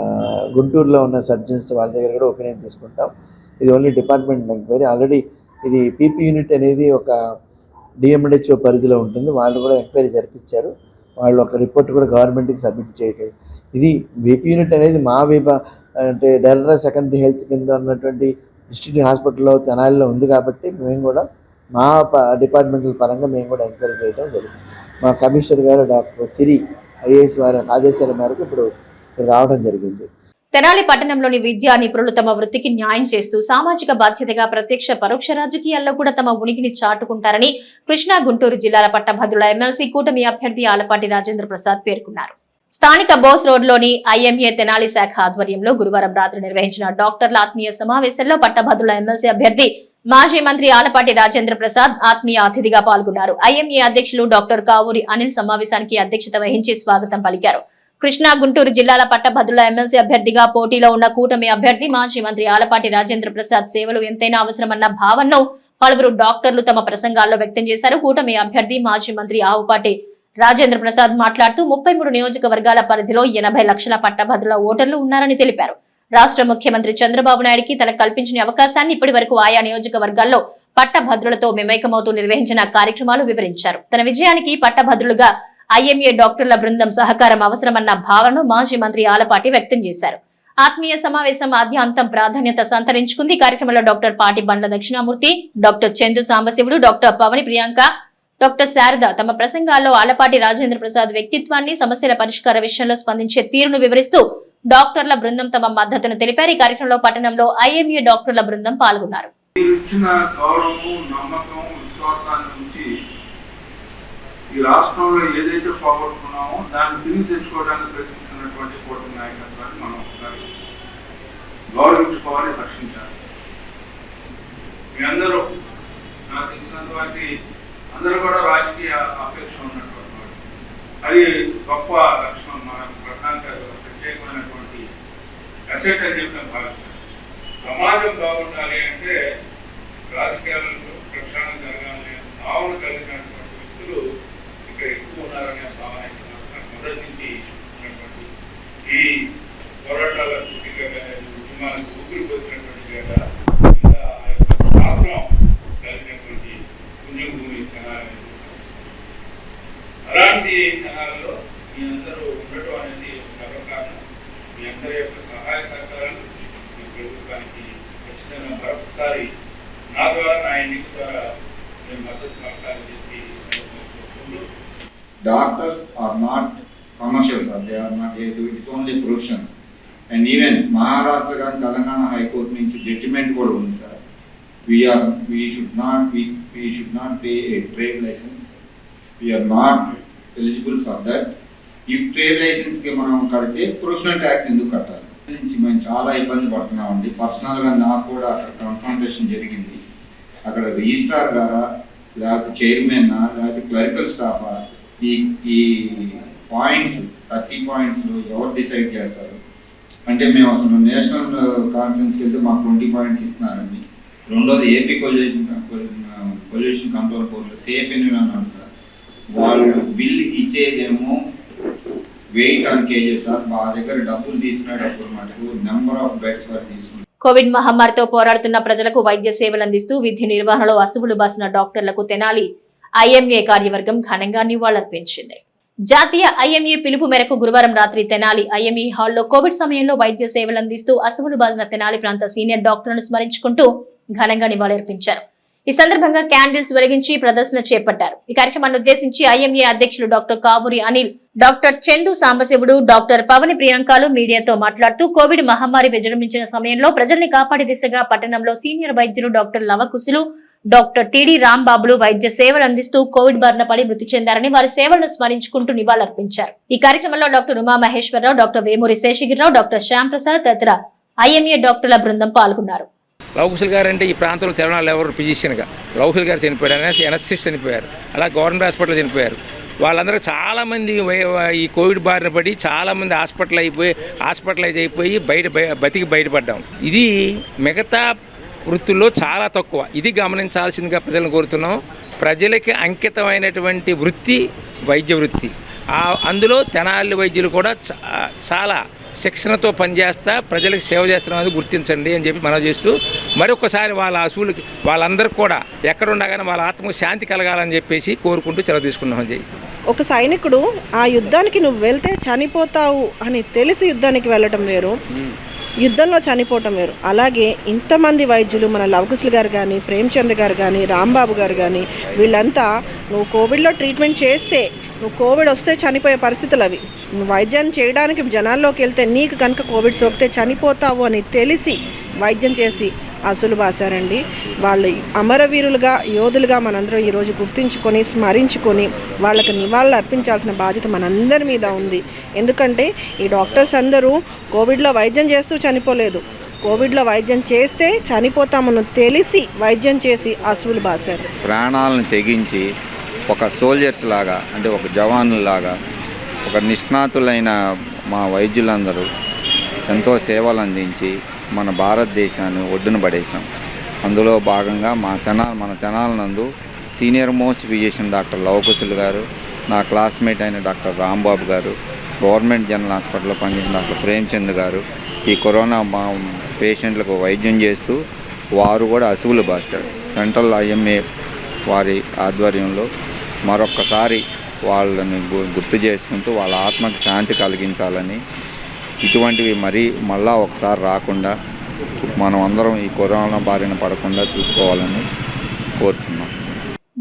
గుంటూరులో ఉన్న సర్జన్స్ వాళ్ళ దగ్గర కూడా ఒపీనియన్ తీసుకుంటాం. ఇది ఓన్లీ డిపార్ట్మెంట్ ఎంక్వైరీ. ఆల్రెడీ ఇది పీపీ యూనిట్ అనేది ఒక డిఎండిహెచ్ఓ పరిధిలో ఉంటుంది. వాళ్ళు కూడా ఎంక్వైరీ జరిపించారు. వాళ్ళు ఒక రిపోర్ట్ కూడా గవర్నమెంట్కి సబ్మిట్ చేయగలరు. ఇది బీపీ యూనిట్ అనేది మా అంటే డైరెక్టర్ సెకండరీ హెల్త్ కింద ఉన్నటువంటి డిస్ట్రిక్ట్ హాస్పిటల్లో తెనాలిలో ఉంది కాబట్టి మేము కూడా మా డిపార్ట్మెంటల్ పరంగా మేము కూడా ఎంక్వైరీ చేయడం జరిగింది. మా కమిషనర్ గారు డాక్టర్ సిరి ఐఏఎస్ వారి ఆదేశాల మేరకు ఇప్పుడు రావడం జరిగింది. తెనాలి పట్టణంలోని విద్యా నిపుణులు తమ వృత్తికి న్యాయం చేస్తూ సామాజిక బాధ్యతగా ప్రత్యక్ష పరోక్ష రాజకీయాల్లో కూడా తమ ఉనికిని చాటుకుంటారని కృష్ణా గుంటూరు జిల్లాల పట్టభద్రుల ఎమ్మెల్సీ కూటమి అభ్యర్థి ఆలపాటి రాజేంద్ర ప్రసాద్ పేర్కొన్నారు. స్థానిక బోస్ రోడ్లోని ఐఎంఏ తెనాలి శాఖ ఆధ్వర్యంలో గురువారం రాత్రి నిర్వహించిన డాక్టర్ల ఆత్మీయ సమావేశంలో పట్టభద్రుల ఎమ్మెల్సీ అభ్యర్థి మాజీ మంత్రి ఆలపాటి రాజేంద్ర ప్రసాద్ ఆత్మీయ అతిథిగా పాల్గొన్నారు. ఐఎంఏ అధ్యక్షులు డాక్టర్ కావూరి అనిల్ సమావేశానికి అధ్యక్షత వహించి స్వాగతం పలికారు. కృష్ణా గుంటూరు జిల్లాల పట్టభద్రుల ఎమ్మెల్సీ అభ్యర్థిగా పోటీలో ఉన్న కూటమి అభ్యర్థి మాజీ మంత్రి ఆలపాటి రాజేంద్ర ప్రసాద్ సేవలు ఎంతైనా అవసరమన్న భావనను పలువురు డాక్టర్లు తమ ప్రసంగాల్లో వ్యక్తం చేశారు. కూటమి అభ్యర్థి మాజీ మంత్రి ఆవుపాటి రాజేంద్ర ప్రసాద్ మాట్లాడుతూ 33 నియోజకవర్గాల పరిధిలో 80 లక్షల పట్టభద్రుల ఓటర్లు ఉన్నారని తెలిపారు. రాష్ట్ర ముఖ్యమంత్రి చంద్రబాబు నాయుడికి తనకు కల్పించిన అవకాశాన్ని ఇప్పటి వరకు ఆయా నియోజకవర్గాల్లో పట్టభద్రులతో మమేకమవుతూ నిర్వహించిన కార్యక్రమాలు వివరించారు. తన విజయానికి పట్టభద్రులుగా ఐఎంఏ డాక్టర్ల బృందం సహకారం అవసరమన్న భావనను మాజీ మంత్రి ఆలపాటి వ్యక్తం చేశారు. ఆత్మీయ సమావేశం ఆద్యాంతం ప్రాధాన్యత సంతరించుకుంది. కార్యక్రమంలో doctor Pati Bandla Dakshinamurthy, doctor Chandu Sambasivudu, doctor Pavani Priyanka, doctor Sarada తమ ప్రసంగాల్లో ఆలపాటి రాజేంద్ర ప్రసాద్ వ్యక్తిత్వాన్ని, సమస్యల పరిష్కార విషయంలో స్పందించే తీరును వివరిస్తూ డాక్టర్ల బృందం తమ మద్దతును తెలిపారు. ఈ కార్యక్రమంలో పట్టణంలో ఐఎంఏ డాక్టర్ల బృందం పాల్గొన్నారు. ఈ రాష్ట్రంలో ఏదైతే పోగొట్టుకున్నామో దాన్ని తిరిగి తెచ్చుకోవడానికి ప్రయత్నిస్తున్నటువంటి కూటమి నాయకత్వాన్ని మనం ఒకసారి గౌరవించుకోవాలి, రక్షించాలి. మీ అందరూ నాకు తెలిసినటువంటి అందరూ కూడా రాజకీయ అపేక్ష ఉన్నటువంటి వాడు. అది గొప్ప లక్షణం, మన ప్రధాన ప్రత్యేకమైనటువంటి అసెట్ అని చెప్పి నేను భావిస్తాను. సమాజం బాగుండాలి అంటే రాజకీయాలలో ప్రక్షాళన జరగాలి భావన కలిగినటువంటి వ్యక్తులు ఇక్కడ ఎక్కువ ఉన్నారనే భావన మొదటి నుంచి ఉన్నటువంటి ఈ పోరాటాల ఉద్యమాలకు ఊపిరి పోసినటువంటి రాష్ట్రం కలిగినటువంటి పుణ్యభూమి తెనాలి. అలాంటి తెనాలలో మీ అందరూ ఉండటం అనేది గర్వకారణం. మీ అందరి యొక్క సహాయ సహకారాలు మీ ప్రభుత్వానికి ఖచ్చితంగా మరొకసారి నా ద్వారా, నా ఎన్నిక ద్వారా నేను మద్దతు పలకాలని చెప్పి doctors are not commercials, they are not, they do it only profession. And even Maharashtra and Telangana High Court నుంచి judgment కూడా ఉంది sir. We should not pay a trade license. We are not eligible for that. If trade license కి మనం కడితే professional tax ఎందుకు కట్టాలి నుంచి మేము చాలా ఇబ్బంది పడుతున్నామండి. పర్సనల్గా నాకు కూడా అక్కడ కన్ఫrontation జరిగింది. అక్కడ రిజిస్ట్రార్ గారా, లేకపోతే చైర్మన్, లేకపోతే క్లరికల్ స్టాఫా, ఈ పాయింట్స్ 30 పాయింట్స్లో ఎవరు డిసైడ్ చేస్తారు అంటే మేము అసలు నేషనల్ కాన్ఫరెన్స్కి వెళ్తే మాకు 20 పాయింట్స్ ఇస్తున్నారండి. రెండోది ఏపీ పొల్యూషన్ కంట్రోల్ బోర్డులో సేఫ్ ఎన్విరాన్మెంట్ అన్నాడు సార్. వాళ్ళు బిల్ ఇచ్చేదేమో వెయిట్ ఆన్ కేజెస్ సార్. మా దగ్గర డబ్బులు తీసుకునేటప్పుడు మటుకు నెంబర్ ఆఫ్ బెడ్స్ వరకు తీసుకుంటారు. కోవిడ్ మహమ్మారితో పోరాడుతున్న ప్రజలకు వైద్య సేవలు అందిస్తూ విధి నిర్వహణలో అసువులు బాసిన డాక్టర్లకు తెనాలి ఐఎంఏ కార్యవర్గం ఘనంగా నివాళులర్పించింది. జాతీయ ఐఎంఏ పిలుపు మేరకు గురువారం రాత్రి తెనాలి ఐఎంఏ హాల్లో కోవిడ్ సమయంలో వైద్య సేవలు అందిస్తూ అసువులు బాజిన తెనాలి ప్రాంత సీనియర్ డాక్టర్లను స్మరించుకుంటూ ఘనంగా నివాళులర్పించారు. ఈ సందర్భంగా క్యాండిల్స్ వెలిగించి ప్రదర్శన చేపట్టారు. ఈ కార్యక్రమాన్ని ఉద్దేశించి ఐఎంఏ అధ్యక్షులు doctor Kavuri Anil, doctor Chandu Sambasivudu, doctor Pavani ప్రియాంకలు మీడియాతో మాట్లాడుతూ కోవిడ్ మహమ్మారి విజృంభించిన సమయంలో ప్రజల్ని కాపాడే దిశగా పట్టణంలో సీనియర్ వైద్యులు డాక్టర్ లవకుశులు, డాక్టర్ టిడి రాంబాబులు వైద్య సేవలు అందిస్తూ కోవిడ్ బారిన పడి మృతి చెందారని వారి సేవలను స్మరించుకుంటూ నివాళులర్పించారు. ఈ కార్యక్రమంలో doctor Uma Maheswararao, doctor Vemuri Seshagirirao, doctor Shyam Prasad తదితర ఐఎంఏ డాక్టర్ల బృందం పాల్గొన్నారు. లవకుశులు గారు అంటే ఈ ప్రాంతంలో తెలంగాణలో ఎవరు ఫిజిషియన్గా లవకుశులు గారు చనిపోయారు, ఎనస్థిస్ట్ చనిపోయారు, అలా గవర్నమెంట్ హాస్పిటల్ చనిపోయారు. వాళ్ళందరూ చాలామంది ఈ కోవిడ్ బారిన పడి చాలామంది హాస్పిటలైజ్ అయిపోయి బతికి బయటపడ్డాం. ఇది మిగతా వృత్తుల్లో చాలా తక్కువ. ఇది గమనించాల్సిందిగా ప్రజలను కోరుతున్నాం. ప్రజలకి అంకితమైనటువంటి వృత్తి వైద్య వృత్తి. అందులో తెనాలి వైద్యులు కూడా చాలా శిక్షణతో పనిచేస్తా ప్రజలకు సేవ చేస్తున్నది గుర్తించండి అని చెప్పి మనం చేస్తూ మరొకసారి వాళ్ళ అసూలకి వాళ్ళందరికీ కూడా ఎక్కడుండగానే వాళ్ళ ఆత్మకు శాంతి కలగాలని చెప్పేసి కోరుకుంటూ సెలవు తీసుకున్నామని చెప్పి. ఒక సైనికుడు ఆ యుద్ధానికి నువ్వు వెళ్తే చనిపోతావు అని తెలిసి యుద్ధానికి వెళ్ళటం వేరు, యుద్ధంలో చనిపోవటం వేరు. అలాగే ఇంతమంది వైద్యులు మన లవకుశులు గారు కానీ, ప్రేమ్చంద్ గారు కానీ, రాంబాబు గారు కానీ వీళ్ళంతా నువ్వు కోవిడ్లో ట్రీట్మెంట్ చేస్తే నువ్వు కోవిడ్ వస్తే చనిపోయే పరిస్థితులు అవి. నువ్వు వైద్యాన్ని చేయడానికి జనాల్లోకి వెళ్తే నీకు కనుక కోవిడ్ సోకితే చనిపోతావు అని తెలిసి వైద్యం చేసి అసలు బాసారండి. వాళ్ళు అమరవీరులుగా యోధులుగా మనందరం ఈరోజు గుర్తించుకొని స్మరించుకొని వాళ్ళకి నివాళులు అర్పించాల్సిన బాధ్యత మనందరి మీద ఉంది. ఎందుకంటే ఈ డాక్టర్స్ అందరూ కోవిడ్లో వైద్యం చేస్తూ చనిపోలేదు, కోవిడ్లో వైద్యం చేస్తే చనిపోతామని తెలిసి వైద్యం చేసి అసూలు బాసారు. ప్రాణాలను తెగించి ఒక సోల్జర్స్ లాగా, అంటే ఒక జవాన్లాగా, ఒక నిష్ణాతులైన మా వైద్యులందరూ ఎంతో సేవలు అందించి మన భారతదేశాన్ని ఒడ్డున పడేశాం. అందులో భాగంగా మన తెనాలనందు సీనియర్ మోస్ట్ ఫిజిషియన్ డాక్టర్ లవకుశులు గారు, నా క్లాస్మేట్ అయిన డాక్టర్ రాంబాబు గారు, గవర్నమెంట్ జనరల్ హాస్పిటల్లో పనిచేసిన డాక్టర్ ప్రేమ్చంద్ గారు ఈ కరోనా పేషెంట్లకు వైద్యం చేస్తూ వారు కూడా అసువులు బాస్తారు. సెంట్రల్ ఐఎంఏ వారి ఆధ్వర్యంలో మరొక్కసారి వాళ్ళని గుర్తు చేసుకుంటూ వాళ్ళ ఆత్మకి శాంతి కలిగించాలని, ఇటువంటివి మళ్ళా ఒకసారి రాకుండా మనం అందరం ఈ కరోనా బారిన పడకుండా చూసుకోవాలని కోరుతున్నాం.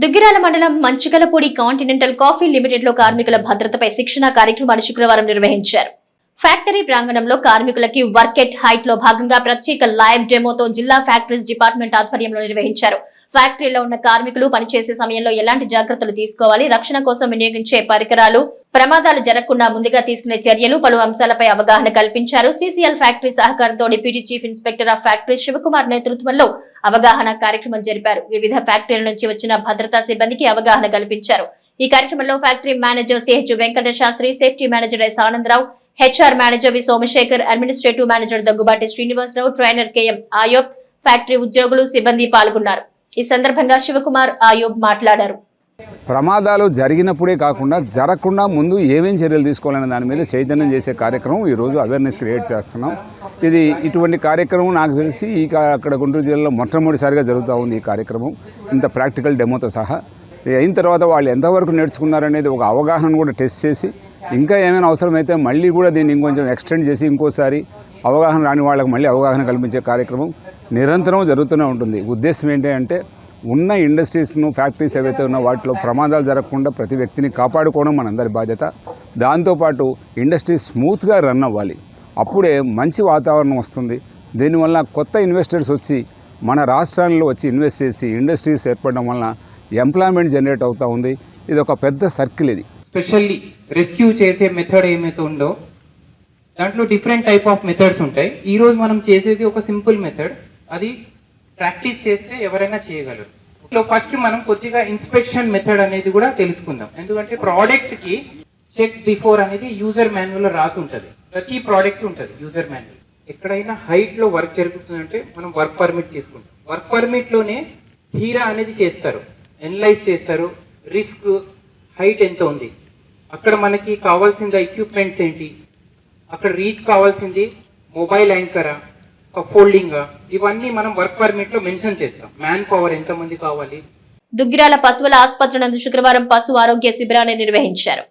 దుగ్గిరాల మండలం మంచికలపూడి కాంటినెంటల్ కాఫీ లిమిటెడ్ లో కార్మికుల భద్రతపై శిక్షణ కార్యక్రమాన్ని శుక్రవారం నిర్వహించారు. ఫ్యాక్టరీ ప్రాంగణంలో కార్మికులకి వర్క్ ఎట్ హైట్ లో భాగంగా ప్రత్యేక లైవ్ డెమోతో జిల్లా ఫ్యాక్టరీస్ డిపార్ట్మెంట్ ఆధ్వర్యంలో నిర్వహించారు. ఫ్యాక్టరీలో ఉన్న కార్మికులు పనిచేసే సమయంలో ఎలాంటి జాగ్రత్తలు తీసుకోవాలి, రక్షణ కోసం వినియోగించే పరికరాలు, ప్రమాదాలు జరగకుండా ముందుగా తీసుకునే చర్యలు, పలు అంశాలపై అవగాహన కల్పించారు. సిసిఎల్ ఫ్యాక్టరీ సహకారంతో deputy chief inspector of factory Shivakumar నేతృత్వంలో అవగాహన కార్యక్రమం జరిపారు. వివిధ ఫ్యాక్టరీల నుంచి వచ్చిన భద్రతా సిబ్బందికి అవగాహన కల్పించారు. ఈ కార్యక్రమంలో factory manager CH Venkata Sastry, safety manager S Anandarao, HR manager V Somasekhar, administrative manager Daggubati Srinivasarao, trainer KM Ayub, factory ఉద్యోగులు, సిబ్బంది పాల్గొన్నారు. ఈ సందర్భంగా శివకుమార్ ఆయోబ్ మాట్లాడారు. ప్రమాదాలు జరిగినప్పుడే కాకుండా జరగకుండా ముందు ఏమేం చర్యలు తీసుకోవాలనే దాని మీద చైతన్యం చేసే కార్యక్రమం ఈరోజు అవేర్నెస్ క్రియేట్ చేస్తున్నాం. ఇటువంటి కార్యక్రమం నాకు తెలిసి అక్కడ గుంటూరు జిల్లాలో మొట్టమొదటిసారిగా జరుగుతూ ఉంది. ఈ కార్యక్రమం ఇంత ప్రాక్టికల్ డెమోతో సహా అయిన తర్వాత వాళ్ళు ఎంతవరకు నేర్చుకున్నారనేది ఒక అవగాహన కూడా టెస్ట్ చేసి ఇంకా ఏమైనా అవసరమైతే మళ్ళీ కూడా దీన్ని ఇంకొంచెం ఎక్స్టెండ్ చేసి ఇంకోసారి అవగాహన రాని వాళ్ళకి మళ్ళీ అవగాహన కల్పించే కార్యక్రమం నిరంతరం జరుగుతూనే ఉంటుంది. ఉద్దేశం ఏంటి అంటే ఉన్న ఇండస్ట్రీస్ను, ఫ్యాక్టరీస్ ఏవైతే ఉన్నా వాటిలో ప్రమాదాలు జరగకుండా ప్రతి వ్యక్తిని కాపాడుకోవడం మనందరి బాధ్యత. దాంతోపాటు ఇండస్ట్రీ స్మూత్గా రన్ అవ్వాలి, అప్పుడే మంచి వాతావరణం వస్తుంది. దీనివల్ల కొత్త ఇన్వెస్టర్స్ వచ్చి మన రాష్ట్రాల్లో వచ్చి ఇన్వెస్ట్ చేసి ఇండస్ట్రీస్ ఏర్పడడం వలన ఎంప్లాయ్మెంట్ జనరేట్ అవుతూ ఉంది. ఇది ఒక పెద్ద సర్కిల్. ఇది స్పెషల్లీ రెస్క్యూ చేసే మెథడ్ ఏమైతే ఉందో దాంట్లో డిఫరెంట్ టైప్ ఆఫ్ మెథడ్స్ ఉంటాయి. ఈరోజు మనం చేసేది ఒక సింపుల్ మెథడ్, అది ప్రాక్టీస్ చేస్తే ఎవరైనా చేయగలరు. ఫస్ట్ మనం కొద్దిగా ఇన్స్పెక్షన్ మెథడ్ అనేది కూడా తెలుసుకుందాం. ఎందుకంటే ప్రోడక్ట్కి చెక్ బిఫోర్ అనేది యూజర్ మాన్యువల్లో రాసి ఉంటుంది. ప్రతి ప్రోడక్ట్ ఉంటుంది యూజర్ మాన్యువల్. ఎక్కడైనా హైట్లో వర్క్ జరుగుతుందంటే మనం వర్క్ పర్మిట్ తీసుకుంటాం. వర్క్ పర్మిట్లోనే హీరా అనేది చేస్తారు, ఎనలైజ్ చేస్తారు, రిస్క్, హైట్ ఎంత ఉంది, అక్కడ మనకి కావాల్సిన ఎక్విప్మెంట్స్ ఏంటి, అక్కడ రీచ్ కావాల్సింది మొబైల్ యాంకరా, ఫోల్డింగా, ఇవన్నీ మనం వర్క్ పర్మిట్లో మెన్షన్ చేస్తాం. మ్యాన్ పవర్ ఎంతమంది కావాలి. దుగ్గిరాల పశువుల ఆసుపత్రి నందు శుక్రవారం పశు ఆరోగ్య శిబిరాన్ని నిర్వహించారు.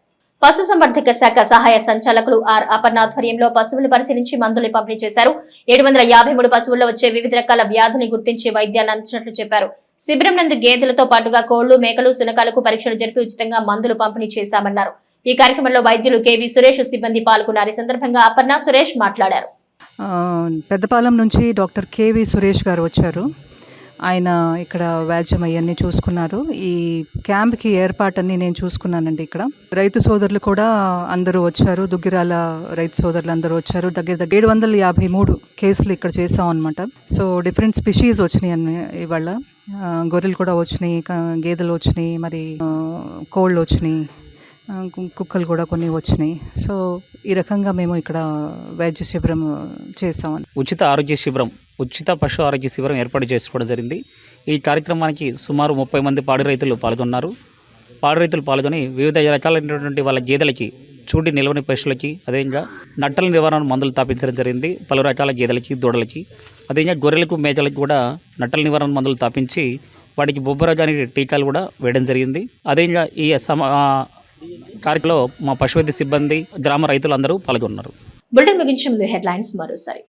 పశుసంవర్ధక శాఖ సహాయ సంచాలకులు ఆర్ అపర్ణ ఆధ్వర్యంలో పశువులు పరిశీలించి మందులు పంపిణీ చేశారు. 753 పశువుల్లో వచ్చే వివిధ రకాల వ్యాధుల్ని గుర్తించి వైద్యాన్ని అందించినట్లు చెప్పారు. శిబిరం నందు గేదెలతో పాటుగా కోళ్లు, మేకలు, శునకాలకు పరీక్షలు జరిపి ఉచితంగా మందులు పంపిణీ చేశామన్నారు. ఈ కార్యక్రమంలో వైద్యులు కేవీ సురేష్ సిబ్బంది పాల్గొన్నారు. ఈ సందర్భంగా అపర్ణ, సురేష్ మాట్లాడారు. పెద్దపాలెం నుంచి డాక్టర్ కేవీ సురేష్ గారు వచ్చారు. ఆయన ఇక్కడ వ్యాజ్యం అవన్నీ చూసుకున్నారు. ఈ క్యాంప్కి ఏర్పాటన్నీ నేను చూసుకున్నానండి. ఇక్కడ రైతు సోదరులు కూడా అందరూ వచ్చారు. దుగ్గిరాల రైతు సోదరులు అందరూ వచ్చారు. దగ్గర 753 కేసులు ఇక్కడ చేసాం అనమాట. సో డిఫరెంట్ స్పెషీస్ వచ్చినాయి అన్ని ఇవాళ. గొర్రెలు కూడా వచ్చినాయి, గేదెలు వచ్చినాయి, మరి కోళ్ళు వచ్చినాయి, కుక్కలు కూడా కొన్ని వచ్చినాయి. సో ఈ రకంగా మేము ఇక్కడ వైద్య శిబిరం చేసామని. ఉచిత పశు ఆరోగ్య శిబిరం ఏర్పాటు చేసుకోవడం జరిగింది. ఈ కార్యక్రమానికి సుమారు 30 మంది పాడి రైతులు పాల్గొన్నారు. పాడి రైతులు పాల్గొని వివిధ రకాలైనటువంటి వాళ్ళ గేదెలకి, చూడి నిల్వని పశువులకి, అదేవిధంగా నట్టల నివారణ మందులు తాపించడం జరిగింది. పలు రకాల గేదెలకి, దూడలకి, అదేవిధంగా గొర్రెలకు, మేకలకి కూడా నట్టల నివారణ మందులు తాపించి వాటికి బొబ్బరోగాని టీకాలు కూడా వేయడం జరిగింది. అదేవిధంగా ఈ కార్యక్రమంలో మా పశువైద్య సిబ్బంది, గ్రామ రైతులు అందరూ పాల్గొన్నారు. బులెటిన్ ముగించే ముందు హెడ్లైన్స్ మరోసారి.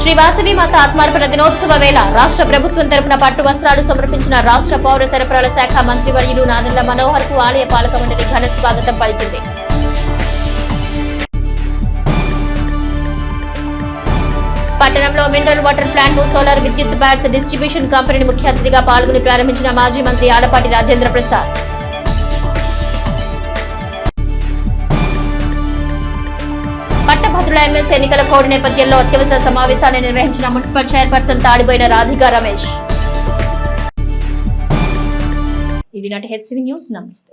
శ్రీ వాసవి మాత ఆత్మార్పణ దినోత్సవ వేళ రాష్ట్ర ప్రభుత్వం తరపున పట్టు వస్త్రాలు సమర్పించిన రాష్ట్ర పౌర సరఫరాల శాఖ మంత్రివర్యులు నాదెండ్ల మనోహర్ కు ఆలయ పాలక మండలి ఘన స్వాగతం పలికింది. పట్టణంలో మినరల్ వాటర్ ప్లాంట్ ను సోలార్ విద్యుత్ బ్యాట్స్ డిస్ట్రిబ్యూషన్ కంపెనీని ముఖ్య అతిథిగా పాల్గొని ప్రారంభించిన మాజీ మంత్రి ఆలపాటి రాజేంద్ర ప్రసాద్. పట్టభద్రుల ఎమ్మెల్సీ ఎన్నికల కోడ్ నేపథ్యంలో అత్యవసర సమావేశాన్ని నిర్వహించిన మున్సిపల్ చైర్పర్సన్ తాడిపోయిన రాధికా రమేష్. ఇవి నాటి హెచ్సివి న్యూస్. నమస్తే.